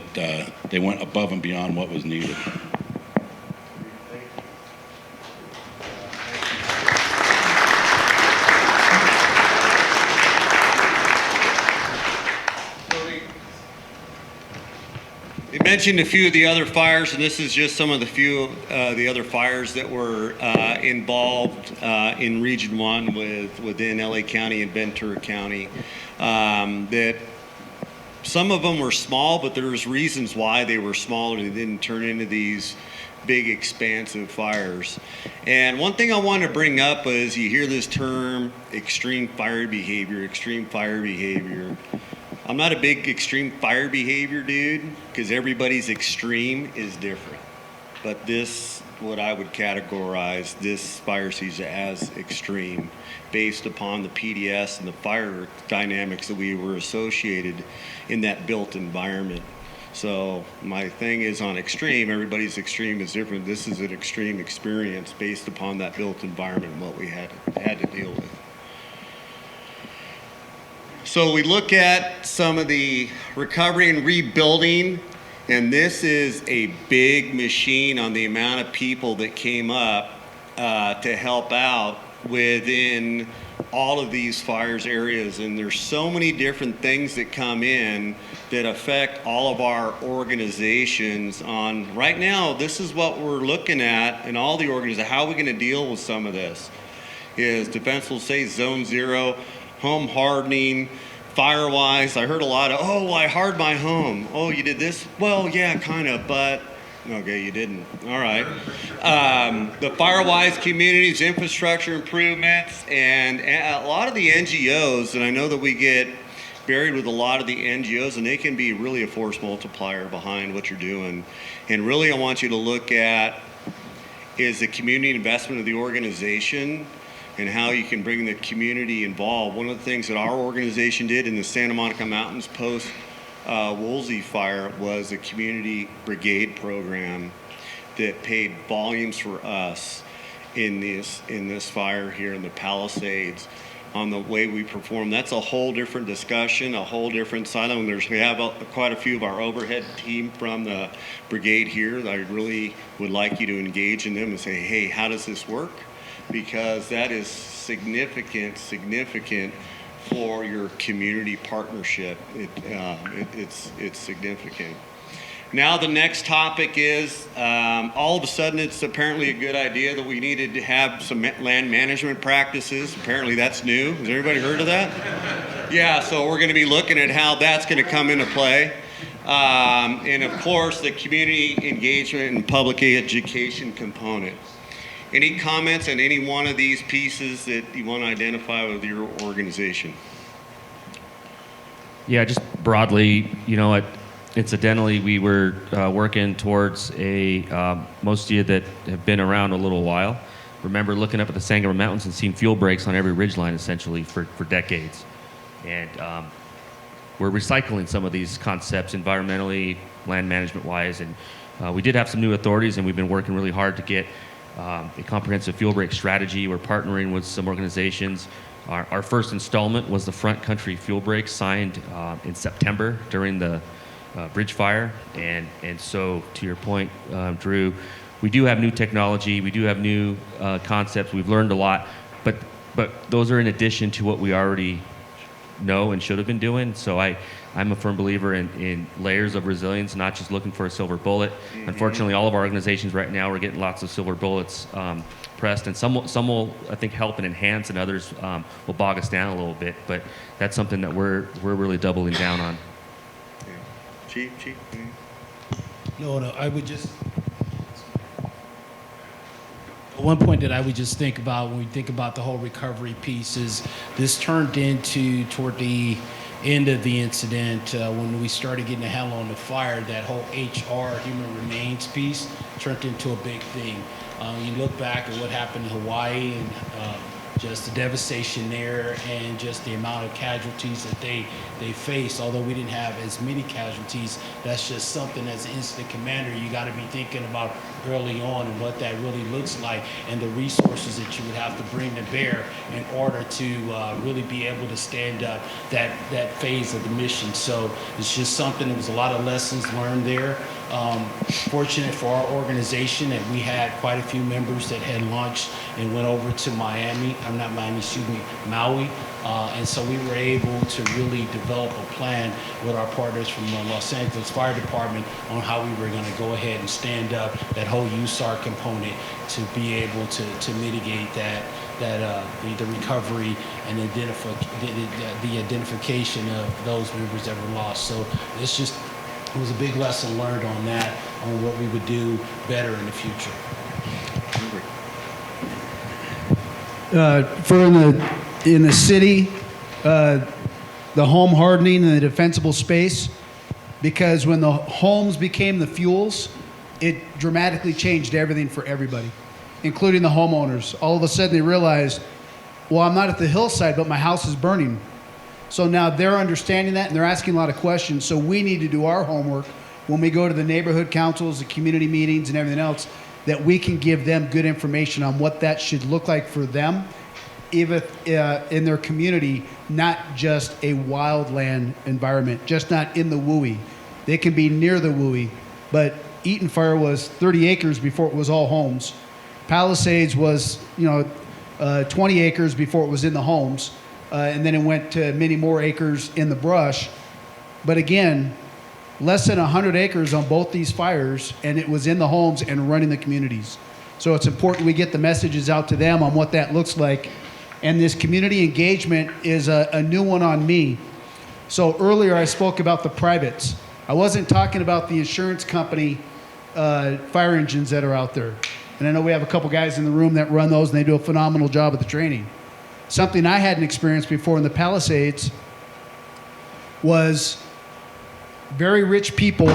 they went above and beyond what was needed. You mentioned a few of the other fires, and this is just some of the few the other fires that were involved in Region 1 within LA County and Ventura County. That some of them were small, but there's reasons why they were small and they didn't turn into these big, expansive fires. And one thing I want to bring up is you hear this term, extreme fire behavior, extreme fire behavior. I'm not a big extreme fire behavior dude, because everybody's extreme is different. But this, what I would categorize this fire season as extreme, based upon the PDS and the fire dynamics that we were associated in that built environment. So my thing is on extreme, everybody's extreme is different. This is an extreme experience based upon that built environment and what we had to deal with. So we look at some of the recovery and rebuilding, and this is a big machine on the amount of people that came up to help out within all of these fires areas. And there's so many different things that come in that affect all of our organizations. On right now, this is what we're looking at in all the organizations. How are we going to deal with some of this? Is Defense will say Zone 0, home hardening, fire-wise. I heard a lot of, oh, well, I hardened my home. Oh, you did this? Well, yeah, kind of, but okay, you didn't. All right. The fire-wise communities, infrastructure improvements, and a lot of the NGOs, and I know that we get buried with a lot of the NGOs, and they can be really a force multiplier behind what you're doing. And really, I want you to look at is the community investment of the organization and how you can bring the community involved. One of the things that our organization did in the Santa Monica Mountains post Woolsey fire was a community brigade program that paid volumes for us in this fire here in the Palisades on the way we perform. That's a whole different discussion, a whole different side. And we have quite a few of our overhead team from the brigade here that I really would like you to engage in them and say, hey, how does this work? Because that is significant for your community partnership. It's significant. Now the next topic is, all of a sudden it's apparently a good idea that we needed to have some land management practices. Apparently that's new. Has everybody heard of that? Yeah, so we're going to be looking at how that's going to come into play. And of course the community engagement and public education component. Any comments on any one of these pieces that you want to identify with your organization? Yeah, just broadly, incidentally, we were working towards most of you that have been around a little while, remember looking up at the Sangamo Mountains and seeing fuel breaks on every ridgeline essentially for decades. And we're recycling some of these concepts environmentally, land management-wise, and we did have some new authorities, and we've been working really hard to get a comprehensive fuel break strategy. We're partnering with some organizations. Our first installment was the Front Country Fuel Break signed in September during the bridge fire. And so to your point, Drew, we do have new technology. We do have new concepts. We've learned a lot. But those are in addition to what we already know and should have been doing. So I'm a firm believer in layers of resilience, not just looking for a silver bullet. Unfortunately, all of our organizations right now are getting lots of silver bullets pressed, and some will I think help and enhance, and others will bog us down a little bit. But that's something that we're really doubling down on. Yeah. Chief. No, I would just. One point that I would just think about when we think about the whole recovery piece is this turned into, toward the end of the incident, when we started getting a handle on the fire, that whole HR, human remains piece, turned into a big thing. You look back at what happened in Hawaii and just the devastation there and just the amount of casualties that they faced. Although we didn't have as many casualties, that's just something as an incident commander you got to be thinking about early on and what that really looks like and the resources that you would have to bring to bear in order to really be able to stand up that phase of the mission. So it's just something, there was a lot of lessons learned there. Fortunate for our organization that we had quite a few members that had launched and went over to Maui. And so we were able to really develop a plan with our partners from the Los Angeles Fire Department on how we were going to go ahead and stand up that whole USAR component to be able to mitigate the recovery and the identification of those members that were lost. So it was a big lesson learned on that, on what we would do better in the future. In the city, the home hardening and the defensible space, because when the homes became the fuels, it dramatically changed everything for everybody, including the homeowners. All of a sudden they realized, well, I'm not at the hillside, but my house is burning. So now they're understanding that and they're asking a lot of questions. So we need to do our homework when we go to the neighborhood councils, the community meetings and everything else, that we can give them good information on what that should look like for them, even in their community, not just a wildland environment, just not in the WUI. They can be near the WUI, but Eaton Fire was 30 acres before it was all homes. Palisades was 20 acres before it was in the homes. And then it went to many more acres in the brush. But again, less than 100 acres on both these fires, and it was in the homes and running the communities. So it's important we get the messages out to them on what that looks like. And this community engagement is a new one on me. So earlier I spoke about the privates. I wasn't talking about the insurance company fire engines that are out there. And I know we have a couple guys in the room that run those, and they do a phenomenal job at the training. Something I hadn't experienced before in the Palisades was very rich people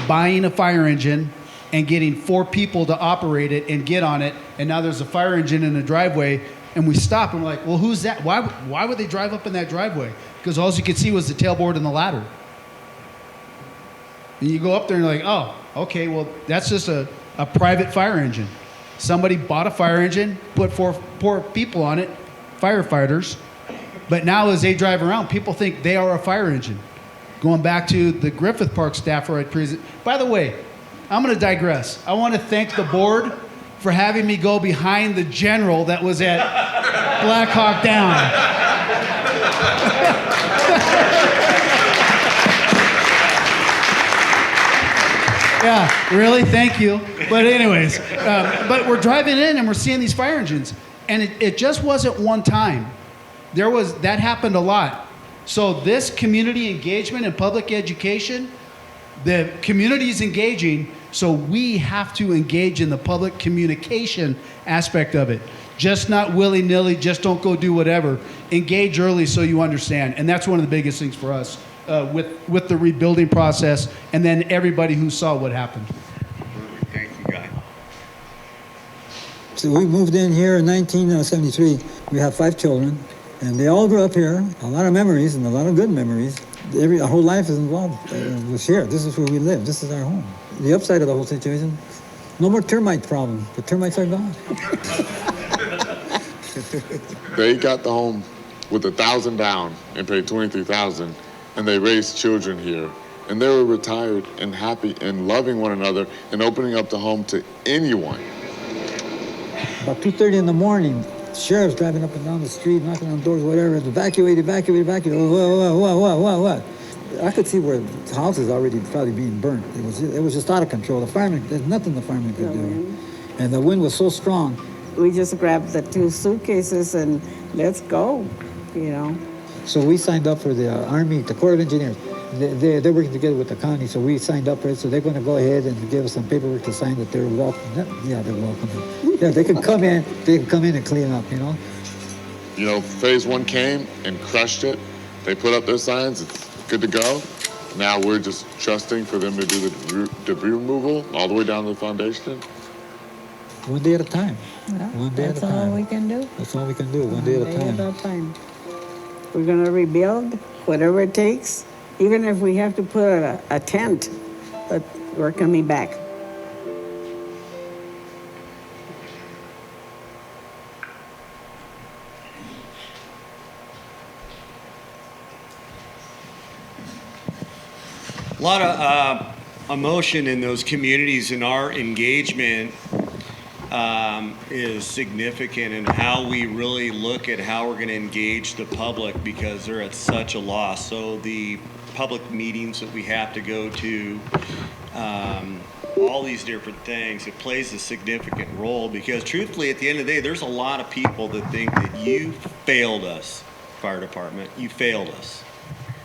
buying a fire engine and getting 4 people to operate it and get on it, and now there's a fire engine in the driveway, and we stop and we're like, well, who's that? Why would they drive up in that driveway? Because all you could see was the tailboard and the ladder. And you go up there and you're like, oh, okay, well, that's just a private fire engine. Somebody bought a fire engine, put 4 people on it, firefighters, but now as they drive around, people think they are a fire engine. Going back to the Griffith Park staffer I present. By the way, I'm going to digress. I want to thank the board for having me go behind the general that was at Black Hawk Down. Yeah, really? Thank you. But anyways, but we're driving in and we're seeing these fire engines. And it just wasn't one time. That happened a lot. So this community engagement and public education, the community is engaging, so we have to engage in the public communication aspect of it. Just not willy-nilly, just don't go do whatever. Engage early so you understand. And that's one of the biggest things for us with the rebuilding process and then everybody who saw what happened. Thank you, Guy. So we moved in here in 1973. We have 5 children, and they all grew up here. A lot of memories and a lot of good memories. Our whole life is involved. Was here. This is where we live. This is our home. The upside of the whole situation, no more termite problem. The termites are gone. They got the home with $1,000 down and paid $23,000, and they raised children here. And they were retired and happy and loving one another and opening up the home to anyone. About 2:30 in the morning, sheriffs driving up and down the street, knocking on doors, whatever. Evacuate, evacuate, evacuate. What? I could see where the house is already probably being burnt. It was just out of control. The firemen, there's nothing the firemen could do. And the wind was so strong. We just grabbed the 2 suitcases and let's go, you know. So we signed up for the Army, the Corps of Engineers. They're working together with the county, so we signed up for it. So they're going to go ahead and give us some paperwork to sign that they're welcome. Yeah, they're welcome. Yeah, they can come in. They can come in and clean up, you know. You know, phase 1 came and crushed it. They put up their signs. It's good to go. Now we're just trusting for them to do the debris removal all the way down to the foundation. One day at a time. Yeah, One day at a that's time. all we can do. That's all we can do. One day at a time. We're going to rebuild whatever it takes, even if we have to put a tent, but we're coming back. A lot of emotion in those communities, and our engagement is significant in how we really look at how we're going to engage the public, because they're at such a loss. So the public meetings that we have to go to, all these different things, it plays a significant role, because truthfully, at the end of the day, there's a lot of people that think that you failed us, fire department. You failed us.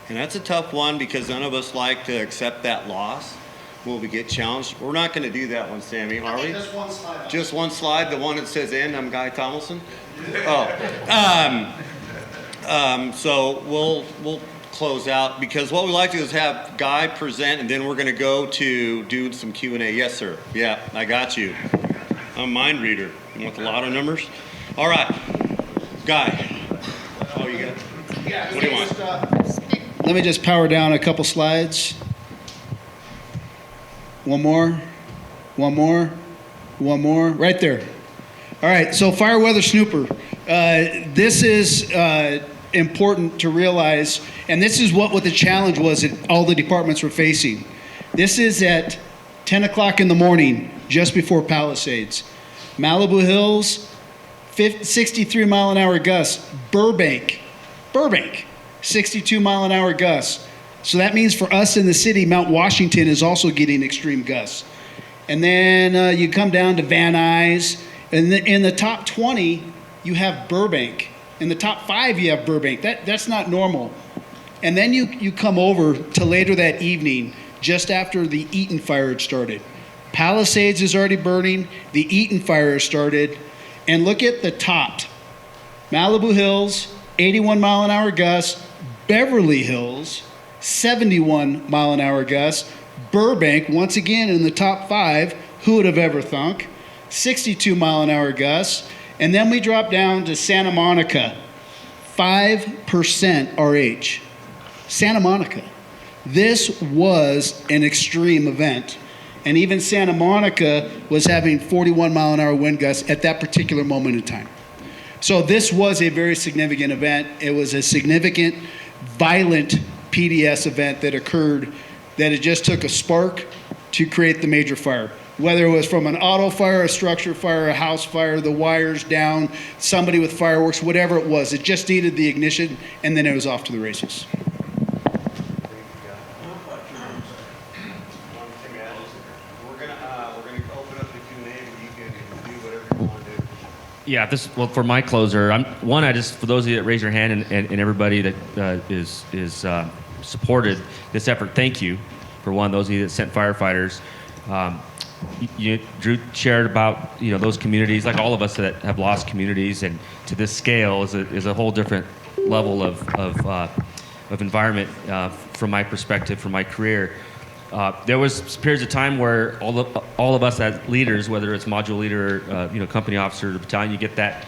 And that's a tough one, because none of us like to accept that loss when we get challenged. We're not going to do that one, Sammy, are we? Just one slide. Just one slide, the one that says end. I'm Guy Tomlinson. So we'll close out, because what we like to do is have Guy present, and then we're going to go to do some Q&A. Yes, sir. Yeah, I got you. I'm a mind reader. You want the lotto numbers? All right, Guy. Oh, you got it. What do you want? Let me just power down a couple slides. One more. Right there. All right, so fire weather snooper. This is important to realize, and this is what the challenge was that all the departments were facing. This is at 10 o'clock in the morning, just before Palisades. Malibu Hills, 63 mile an hour gusts. Burbank, 62 mile an hour gusts. So that means for us in the city, Mount Washington is also getting extreme gusts. And then you come down to Van Nuys, and in the top 20, you have Burbank. In the top 5, you have Burbank. That's not normal. And then you come over to later that evening, just after the Eaton fire had started. Palisades is already burning. The Eaton fire has started. And look at the top. Malibu Hills, 81 mile an hour gusts. Beverly Hills, 71 mile an hour gusts. Burbank, once again in the top 5, who would have ever thunk? 62 mile an hour gusts. And then we drop down to Santa Monica, 5% RH. Santa Monica. This was an extreme event. And even Santa Monica was having 41 mile an hour wind gusts at that particular moment in time. So this was a very significant event. It was a significant, violent PDS event that occurred, that it just took a spark to create the major fire. Whether it was from an auto fire, a structure fire, a house fire, the wires down, somebody with fireworks, whatever it was, it just needed the ignition, and then it was off to the races. Yeah, for my closer, for those of you that raise your hand and everybody that is supported this effort, thank you. For those of you that sent firefighters. Drew shared about those communities, like all of us that have lost communities, and to this scale is a whole different level of environment from my perspective, from my career. There was periods of time where all of us as leaders, whether it's module leader, or, company officer, or battalion, you get that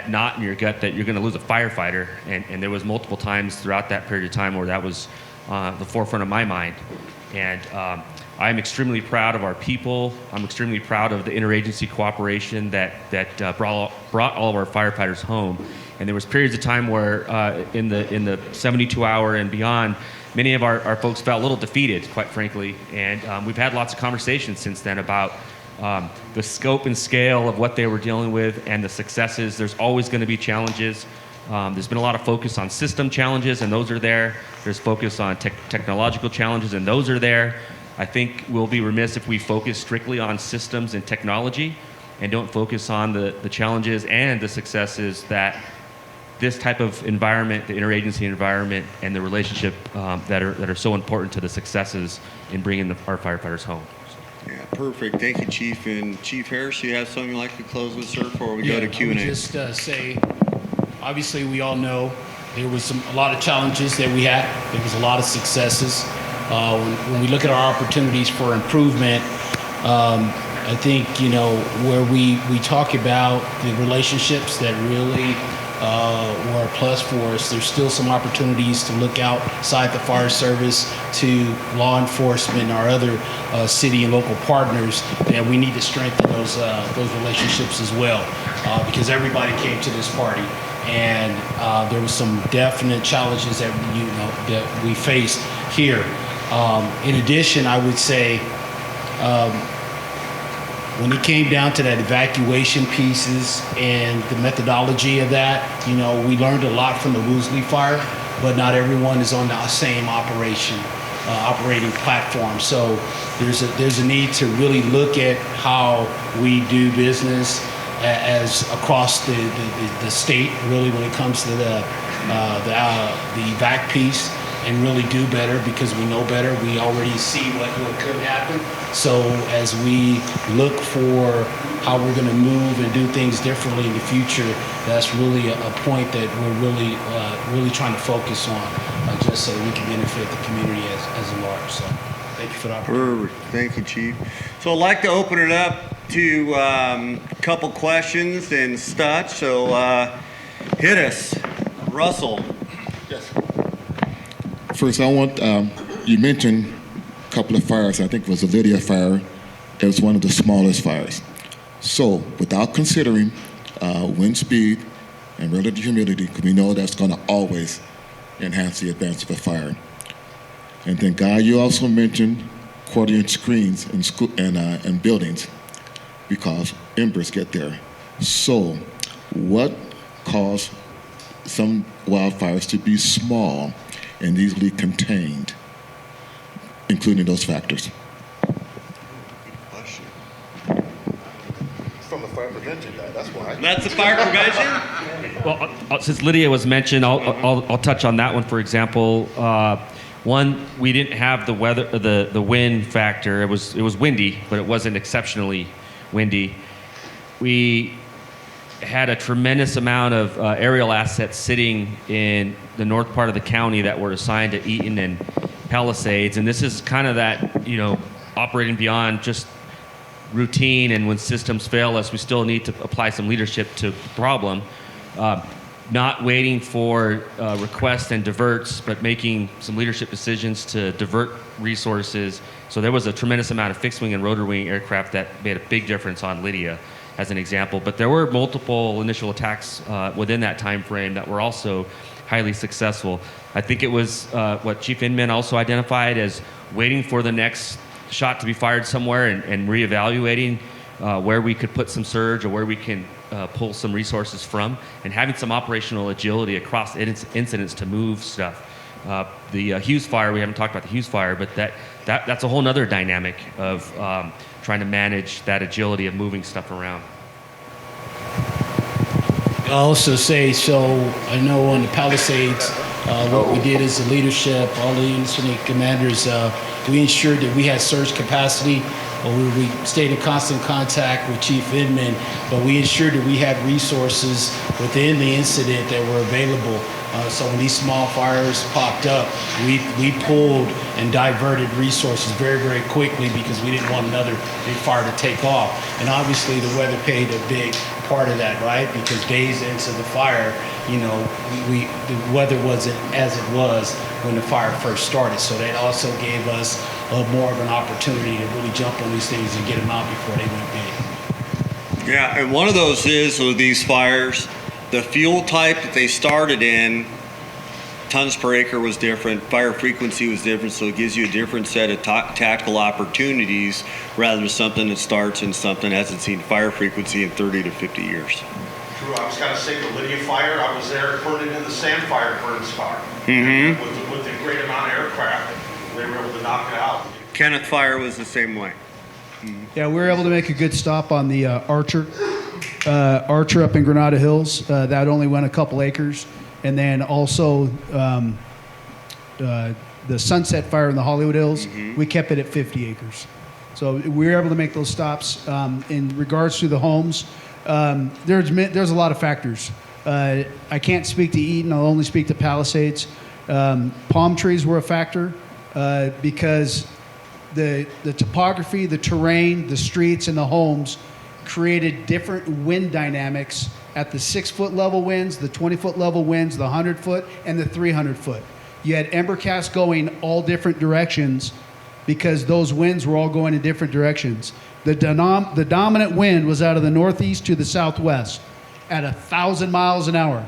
knot in your gut that you're going to lose a firefighter, and there was multiple times throughout that period of time where that was the forefront of my mind. And I'm extremely proud of our people. I'm extremely proud of the interagency cooperation that brought all of our firefighters home. And there was periods of time where in the 72-hour and beyond, many of our folks felt a little defeated, quite frankly. And we've had lots of conversations since then about the scope and scale of what they were dealing with and the successes. There's always going to be challenges. There's been a lot of focus on system challenges, and those are there. There's focus on technological challenges, and those are there. I think we'll be remiss if we focus strictly on systems and technology and don't focus on the challenges and the successes that this type of environment, the interagency environment, and the relationship that are so important to the successes in bringing our firefighters home. Yeah, perfect. Thank you, Chief. And Chief Harris, you have something you'd like to close with, sir, before we go to Q&A? I would just say, obviously, we all know there was a lot of challenges that we had. There was a lot of successes. When we look at our opportunities for improvement, I think, where we talk about the relationships that really were a plus for us, there's still some opportunities to look outside the fire service to law enforcement, our other city and local partners, that we need to strengthen those relationships as well, because everybody came to this party. And there was some definite challenges that we faced here. In addition, I would say when it came down to that evacuation pieces and the methodology of that, we learned a lot from the Woolsey fire, but not everyone is on the same operating platform. So there's a need to really look at how we do business as across the state, really, when it comes to the evac piece, and really do better, because we know better. We already see what could happen. So as we look for how we're going to move and do things differently in the future, that's really a point that we're really trying to focus on, just so we can benefit the community as a large. So thank you for the opportunity. Perfect. Thank you, Chief. So I'd like to open it up to a couple questions and such. So hit us. Russell. Yes. First, I want, you mentioned a couple of fires. I think it was the Lydia fire. It was one of the smallest fires. So, without considering wind speed and relative humidity, because we know that's going to always enhance the advance of a fire. And then, Guy, you also mentioned quarter-inch screens in school and buildings, because embers get there. So, what caused some wildfires to be small and easily contained, including those factors? From the fire prevention guy, that's why. That's the fire prevention? Well, since Lydia was mentioned, I'll touch on that one. For example, one, we didn't have the weather, the wind factor. It was windy, but it wasn't exceptionally windy. We had a tremendous amount of aerial assets sitting in the north part of the county that were assigned to Eaton and Palisades, and this is kind of that, operating beyond just routine, and when systems fail us, we still need to apply some leadership to the problem. Not waiting for requests and diverts, but making some leadership decisions to divert resources. So there was a tremendous amount of fixed-wing and rotor-wing aircraft that made a big difference on Lydia, as an example. But there were multiple initial attacks within that time frame that were also highly successful. I think it was what Chief Inman also identified as waiting for the next shot to be fired somewhere and reevaluating where we could put some surge or where we can pull some resources from, and having some operational agility across incidents to move stuff. The Hughes fire, we haven't talked about the Hughes fire, but that's a whole other dynamic of trying to manage that agility of moving stuff around. I'll also say, so I know on the Palisades, what we did as a leadership, all the incident commanders, we ensured that we had surge capacity. We stayed in constant contact with Chief Inman, but we ensured that we had resources within the incident that were available. So when these small fires popped up, we pulled and diverted resources very, very quickly, because we didn't want another big fire to take off. And obviously the weather played a big part of that, right? Because days into the fire, the weather wasn't as it was when the fire first started. So that also gave us more of an opportunity to really jump on these things and get them out before they went big. Yeah, and one of those is with these fires, the fuel type that they started in tons per acre was different, fire frequency was different, so it gives you a different set of tactical opportunities rather than something that starts and something hasn't seen fire frequency in 30 to 50 years. True, I was going to say the Lydia fire, I was there burning in the sand fire burns car. With the great amount of aircraft, they were able to knock it out. Kenneth Fire was the same way. Yeah, we were able to make a good stop on the Archer up in Granada Hills. That only went a couple acres. And then also the Sunset Fire in the Hollywood Hills, we kept it at 50 acres. So we were able to make those stops. In regards to the homes, there's a lot of factors. I can't speak to Eaton. I'll only speak to Palisades. Palm trees were a factor because the topography, the terrain, the streets, and the homes created different wind dynamics at the 6-foot level winds, the 20-foot level winds, the 100-foot, and the 300-foot. You had embercasts going all different directions because those winds were all going in different directions. The dominant wind was out of the northeast to the southwest at 1,000 miles an hour.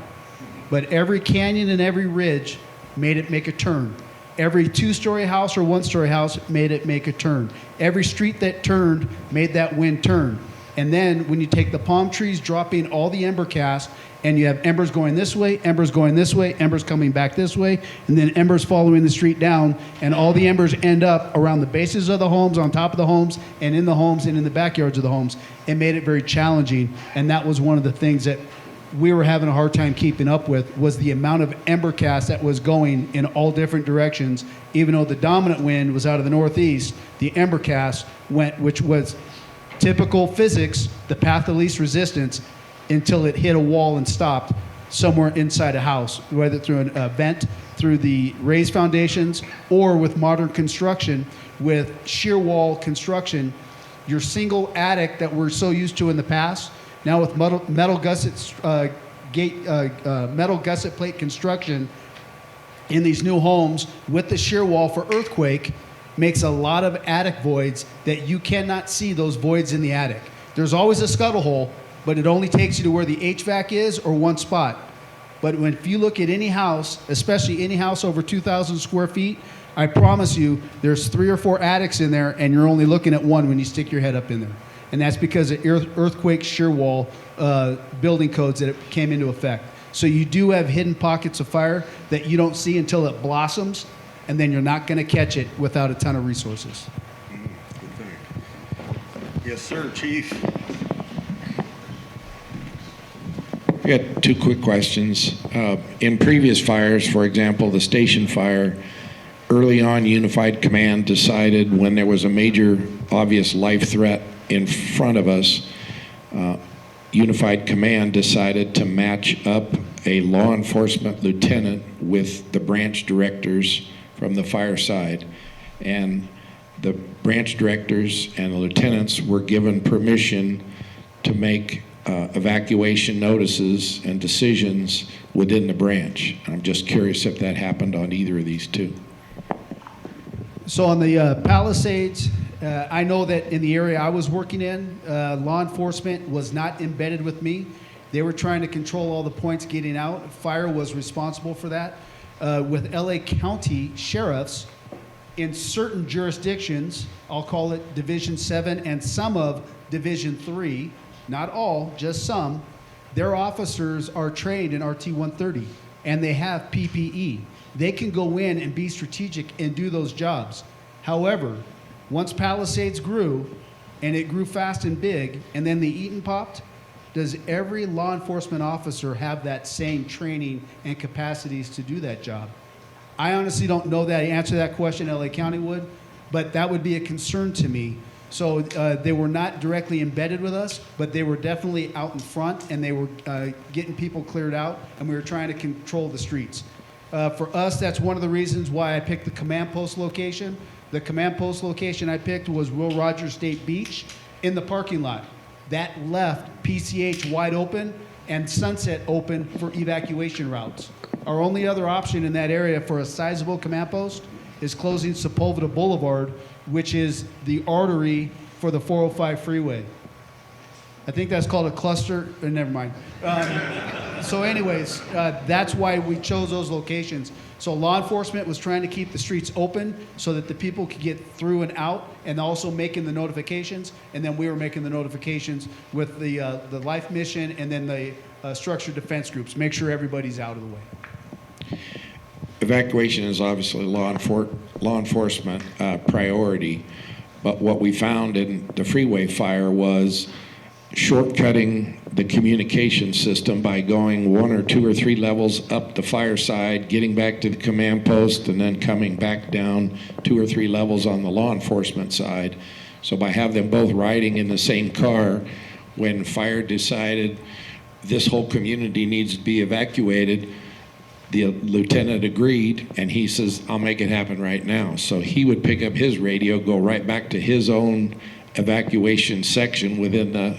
But every canyon and every ridge made it make a turn. Every 2-story house or 1-story house made it make a turn. Every street that turned made that wind turn. And then when you take the palm trees dropping all the ember cast, and you have embers going this way, embers going this way, embers coming back this way, and then embers following the street down, and all the embers end up around the bases of the homes, on top of the homes, and in the homes, and in the backyards of the homes. It made it very challenging, and that was one of the things that we were having a hard time keeping up with, was the amount of ember cast that was going in all different directions. Even though the dominant wind was out of the northeast, the ember cast went, which was typical physics, the path of least resistance, until it hit a wall and stopped somewhere inside a house, whether through a vent, through the raised foundations, or with modern construction, with shear wall construction. Your single attic that we're so used to in the past, now with metal gusset plate construction in these new homes with the shear wall for earthquake, makes a lot of attic voids that you cannot see those voids in the attic. There's always a scuttle hole, but it only takes you to where the HVAC is or one spot. But if you look at any house, especially any house over 2,000 square feet, I promise you there's 3 or 4 attics in there, and you're only looking at one when you stick your head up in there. And that's because of earthquake shear wall building codes that came into effect. So you do have hidden pockets of fire that you don't see until it blossoms, and then you're not going to catch it without a ton of resources. Good thing. Yes, sir, Chief. I got 2 quick questions. In previous fires, for example, the station fire, early on Unified Command decided when there was a major obvious life threat in front of us, Unified Command decided to match up a law enforcement lieutenant with the branch directors from the fire side. And the branch directors and the lieutenants were given permission to make evacuation notices and decisions within the branch. I'm just curious if that happened on either of these 2. So on the Palisades, I know that in the area I was working in, law enforcement was not embedded with me. They were trying to control all the points getting out. Fire was responsible for that. With LA County sheriffs, in certain jurisdictions, I'll call it Division 7 and some of Division 3, not all, just some, their officers are trained in RT-130, and they have PPE. They can go in and be strategic and do those jobs. However, once Palisades grew, and it grew fast and big, and then the Eaton popped, does every law enforcement officer have that same training and capacities to do that job? I honestly don't know that answer to that question. LA County would, but that would be a concern to me. So they were not directly embedded with us, but they were definitely out in front, and they were getting people cleared out, and we were trying to control the streets. For us, that's one of the reasons why I picked the command post location. The command post location I picked was Will Rogers State Beach in the parking lot. That left PCH wide open and Sunset open for evacuation routes. Our only other option in that area for a sizable command post is closing Sepulveda Boulevard, which is the artery for the 405 freeway. I think that's called a cluster, never mind. So anyways, that's why we chose those locations. So law enforcement was trying to keep the streets open so that the people could get through and out, and also making the notifications. And then we were making the notifications with the Life Mission and then the structured defense groups. Make sure everybody's out of the way. Evacuation is obviously law enforcement priority, but what we found in the freeway fire was shortcutting the communication system by going 1 or 2 or 3 levels up the fire side, getting back to the command post, and then coming back down 2 or 3 levels on the law enforcement side. So by having them both riding in the same car, when fire decided this whole community needs to be evacuated, the lieutenant agreed, and he says, I'll make it happen right now. So he would pick up his radio, go right back to his own evacuation section within the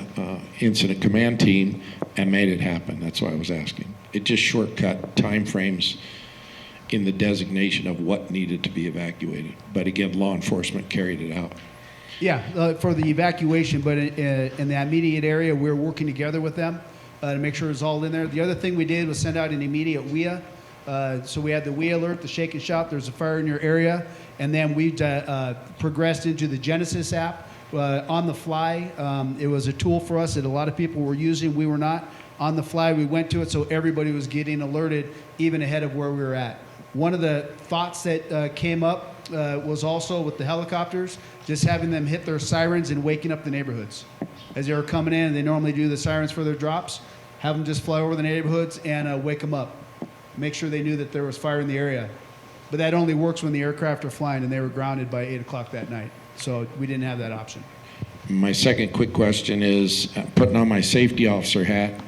incident command team, and made it happen. That's why I was asking. It just shortcut timeframes in the designation of what needed to be evacuated. But again, law enforcement carried it out. Yeah, for the evacuation, but in the immediate area, we're working together with them to make sure it's all in there. The other thing we did was send out an immediate WIA. So we had the WIA alert, the shake and shop, there's a fire in your area, and then we progressed into the Genesis app on the fly. It was a tool for us that a lot of people were using. We were not. On the fly, we went to it, so everybody was getting alerted even ahead of where we were at. One of the thoughts that came up was also with the helicopters, just having them hit their sirens and waking up the neighborhoods. As they were coming in, they normally do the sirens for their drops, have them just fly over the neighborhoods and wake them up. Make sure they knew that there was fire in the area. But that only works when the aircraft are flying, and they were grounded by 8 o'clock that night. So we didn't have that option. My second quick question is, putting on my safety officer hat,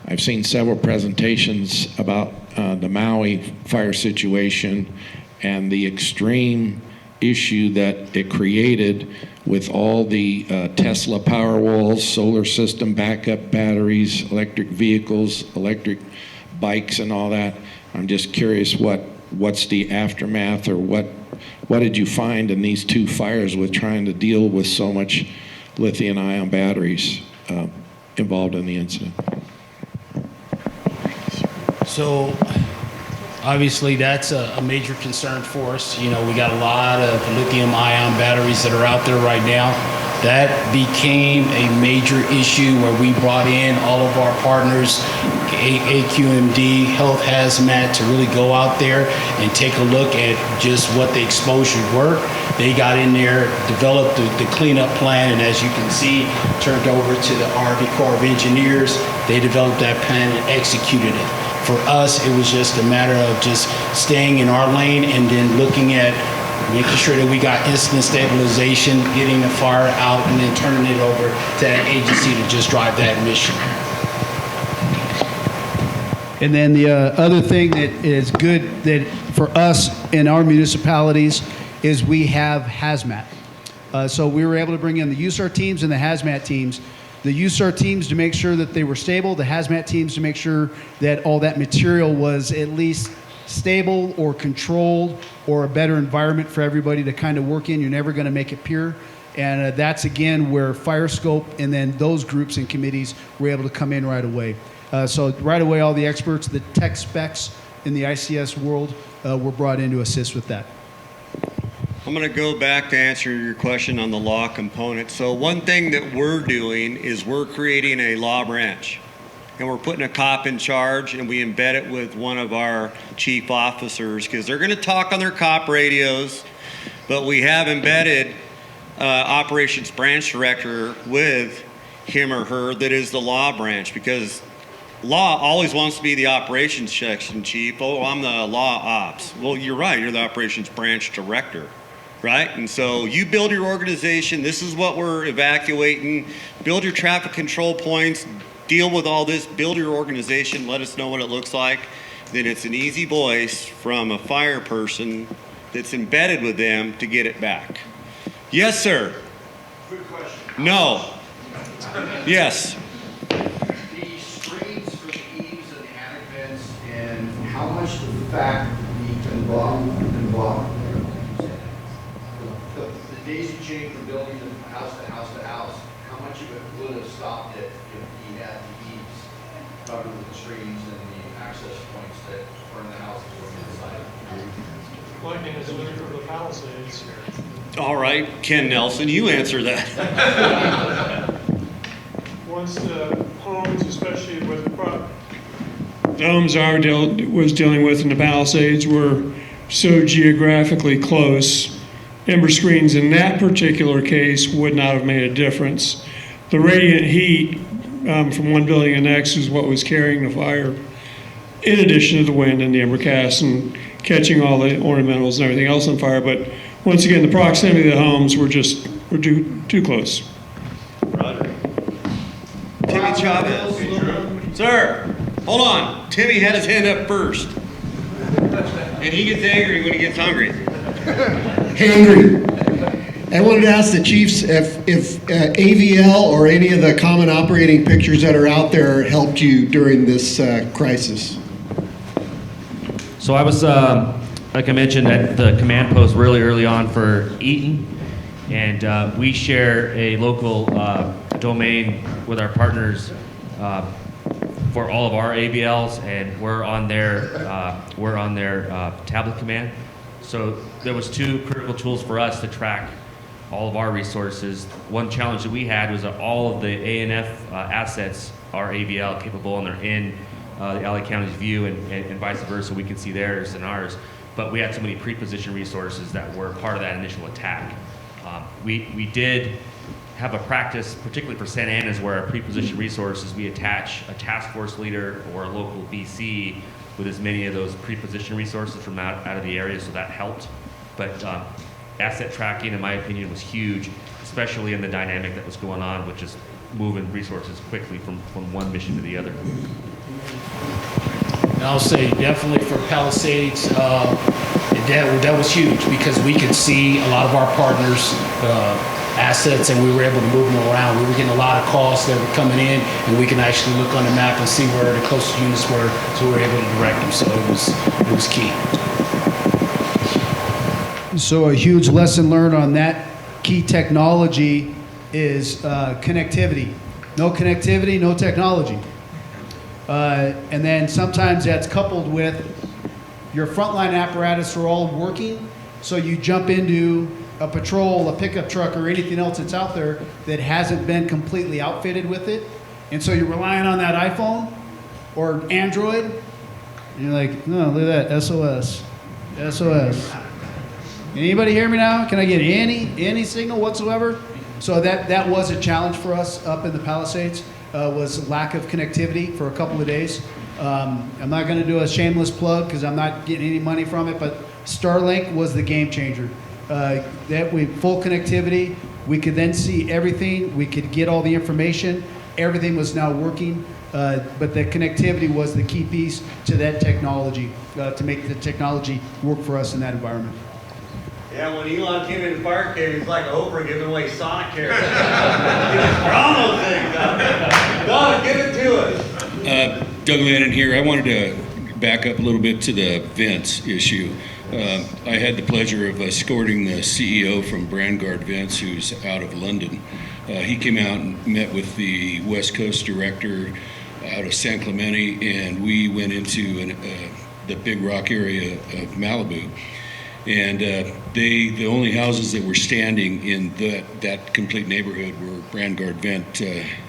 I've seen several presentations about the Maui fire situation and the extreme issue that it created with all the Tesla Powerwalls, solar system backup batteries, electric vehicles, electric bikes and all that. I'm just curious what's the aftermath, or what did you find in these 2 fires with trying to deal with so much lithium-ion batteries involved in the incident? So obviously that's a major concern for us. You know, we got a lot of lithium-ion batteries that are out there right now. That became a major issue where we brought in all of our partners, AQMD, Health Hazmat, to really go out there and take a look at just what the exposures were. They got in there, developed the cleanup plan, and as you can see, turned over to the Army Corps of Engineers. They developed that plan and executed it. For us, it was just a matter of just staying in our lane and then looking at making sure that we got incident stabilization, getting the fire out, and then turning it over to that agency to just drive that mission. And then the other thing that is good that for us in our municipalities is we have hazmat. So we were able to bring in the USAR teams and the hazmat teams. The USAR teams to make sure that they were stable, the hazmat teams to make sure that all that material was at least stable or controlled, or a better environment for everybody to kind of work in. You're never going to make it pure. And that's, again, where Fire Scope and then those groups and committees were able to come in right away. So right away, all the experts, the tech specs in the ICS world were brought in to assist with that. I'm going to go back to answer your question on the law component. So one thing that we're doing is we're creating a law branch. And we're putting a cop in charge, and we embed it with one of our chief officers, because they're going to talk on their cop radios, but we have embedded operations branch director with him or her that is the law branch, because law always wants to be the operations section chief. Oh, I'm the law ops. Well, you're right. You're the operations branch director, right? And so you build your organization. This is what we're evacuating. Build your traffic control points. Deal with all this, build your organization, let us know what it looks like. Then it's an easy voice from a fire person that's embedded with them to get it back. Yes, sir. Good question. No. Yes. The screens for the eaves and the attic vents, and how much of the fact the daisy chain from building from house to house to house, how much of it would have stopped it if he had the eaves? covered with the screens and the access points that are in the houses or inside. Lightning is looking for the Palisades. All right, Ken Nelson, you answer that. Once the homes, especially with the homes was dealing with in the Palisades, were so geographically close, ember screens in that particular case would not have made a difference. The radiant heat from one building to the next is what was carrying the fire, in addition to the wind and the ember cast and catching all the ornamentals and everything else on fire. But once again, the proximity of the homes were too close. Roger. Timmy Chavez. Sir, hold on. Timmy had his hand up first. And he gets angry when he gets hungry. Angry. I wanted to ask the chiefs if AVL or any of the common operating pictures that are out there helped you during this crisis. So I was, like I mentioned, at the command post really early on for Eaton, and we share a local domain with our partners for all of our AVLs, and we're on their tablet command. So there was two critical tools for us to track all of our resources. One challenge that we had was that all of the A&F assets are AVL capable, and they're in the LA County's view, and vice versa. We can see theirs and ours. But we had so many pre-positioned resources that were part of that initial attack. We did have a practice, particularly for Santa Ana's, where our pre-positioned resources, we attach a task force leader or a local BC with as many of those pre-positioned resources from out of the area, so that helped. But asset tracking, in my opinion, was huge, especially in the dynamic that was going on, which is moving resources quickly from one mission to the other. And I'll say definitely for Palisades, that was huge because we could see a lot of our partners' assets, and we were able to move them around. We were getting a lot of calls that were coming in, and we can actually look on the map and see where the closest units were, so we were able to direct them. So it was key. So a huge lesson learned on that key technology is connectivity. No connectivity, no technology. And then sometimes that's coupled with your frontline apparatus are all working, so you jump into a patrol, a pickup truck, or anything else that's out there that hasn't been completely outfitted with it. And so you're relying on that iPhone or Android, and you're like, no, look at that, SOS, SOS. Anybody hear me now? Can I get any signal whatsoever? So that was a challenge for us up in the Palisades, was lack of connectivity for a couple of days. I'm not going to do a shameless plug because I'm not getting any money from it, but Starlink was the game changer. That we full connectivity, we could then see everything, we could get all the information, everything was now working, but the connectivity was the key piece to that technology, to make the technology work for us in that environment. Yeah, when Elon came into fire cave, he's like Oprah giving away Sonic care. He was throwing those things out. Doug, give it to us. Doug Lannon here. I wanted to back up a little bit to the vents issue. I had the pleasure of escorting the CEO from Brandguard Vents, who's out of London. He came out and met with the West Coast director out of San Clemente, and we went into the Big Rock area of Malibu. And the only houses that were standing in that complete neighborhood were Brandguard Vent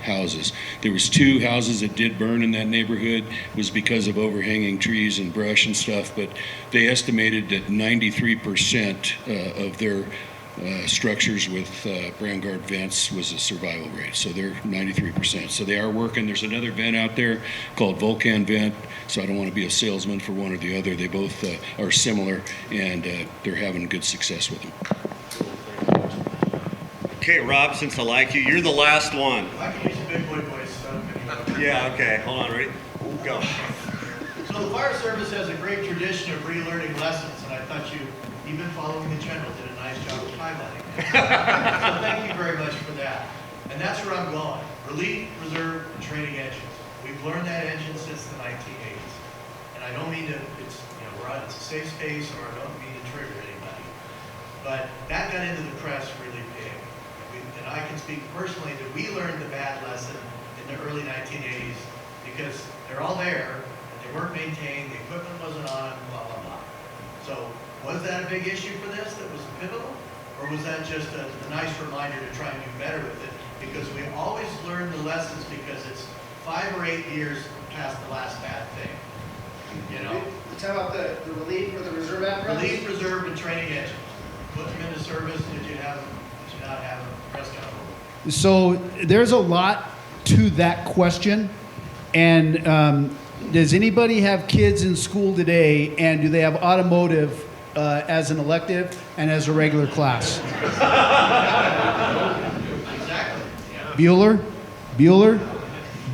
houses. There was 2 houses that did burn in that neighborhood. It was because of overhanging trees and brush and stuff, but they estimated that 93% of their structures with Brandguard Vents was a survival rate. So they're 93%. So they are working. There's another vent out there called Vulcan Vent. So I don't want to be a salesman for one or the other. They both are similar, and they're having good success with them. Okay, Rob, since I like you, you're the last one. I can use a big boy voice. Yeah, okay. Hold on, ready? Go. So the fire service has a great tradition of relearning lessons, and I thought you, even following the general, did a nice job of highlighting that. So thank you very much for that. And that's where I'm going. Relief, reserve, and training engines. We've learned that engine since the 1980s. And I don't mean to, it's a safe space, or I don't mean to trigger anybody. But that got into the press really big. And I can speak personally that we learned the bad lesson in the early 1980s because they're all there, and they weren't maintained, the equipment wasn't on, blah, blah, blah. So was that a big issue for this that was pivotal? Or was that just a nice reminder to try and do better with it? Because we always learn the lessons because it's 5 or 8 years past the last bad thing. You know? You talk about the relief or the reserve apparatus? Relief, reserve, and training engines. Put them into service, did you have them, did you not have them? Press count. So there's a lot to that question. And does anybody have kids in school today, and do they have automotive as an elective and as a regular class? Exactly. Bueller,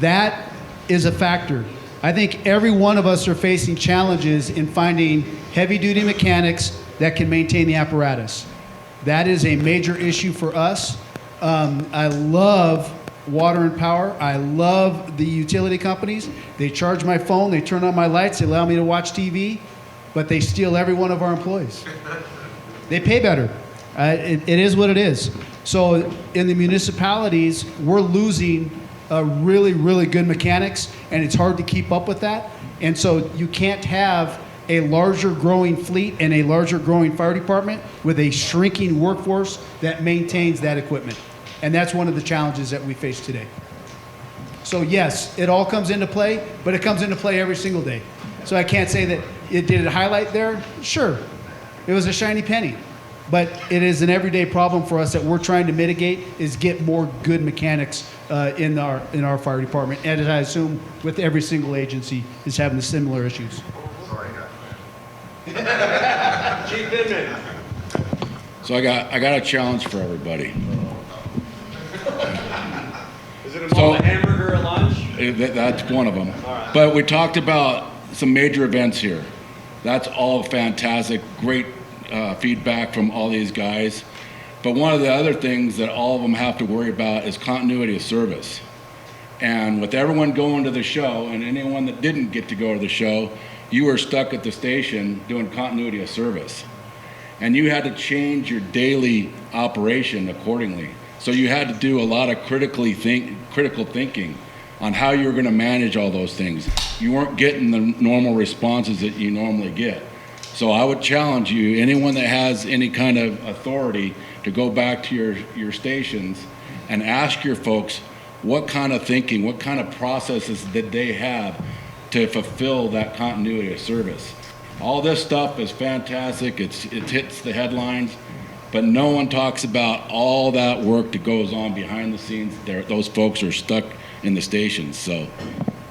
that is a factor. I think every one of us are facing challenges in finding heavy-duty mechanics that can maintain the apparatus. That is a major issue for us. I love water and power. I love the utility companies. They charge my phone, they turn on my lights, they allow me to watch TV, but they steal every one of our employees. They pay better. It is what it is. So in the municipalities, we're losing really, really good mechanics, and it's hard to keep up with that. And so you can't have a larger growing fleet and a larger growing fire department with a shrinking workforce that maintains that equipment. And that's one of the challenges that we face today. So yes, it all comes into play, but it comes into play every single day. So I can't say that did it highlight there? Sure, it was a shiny penny. But it is an everyday problem for us that we're trying to mitigate, is get more good mechanics in our fire department. And as I assume with every single agency is having the similar issues. Chief Inman. So I got a challenge for everybody. Is it a hamburger at lunch? That's one of them. All right. But we talked about some major events here. That's all fantastic, great feedback from all these guys. But one of the other things that all of them have to worry about is continuity of service. And with everyone going to the show, and anyone that didn't get to go to the show, you were stuck at the station doing continuity of service. And you had to change your daily operation accordingly. So you had to do a lot of critical thinking on how you were going to manage all those things. You weren't getting the normal responses that you normally get. So I would challenge you, anyone that has any kind of authority, to go back to your stations and ask your folks what kind of thinking, what kind of processes did they have to fulfill that continuity of service. All this stuff is fantastic. It hits the headlines, but no one talks about all that work that goes on behind the scenes. Those folks are stuck in the stations. So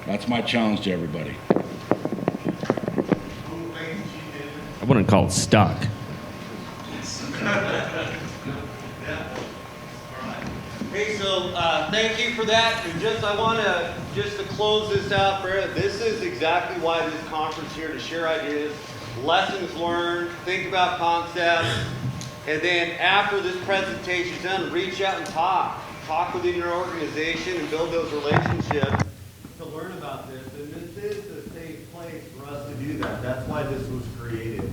that's my challenge to everybody. I wouldn't call it stuck. Hey, so thank you for that. And I want to close this out, this is exactly why this conference here, to share ideas, lessons learned, think about concepts, and then after this presentation's done, reach out and talk within your organization and build those relationships to learn about this. And this is a safe place for us to do that. That's why this was created,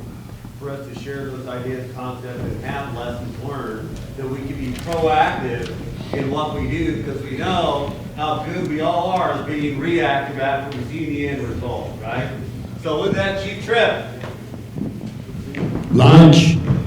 for us to share those ideas, concepts, and have lessons learned, that we can be proactive in what we do, because we know how good we all are as being reactive after we see the end result, right? So with that, Chief Tripp. Lunch.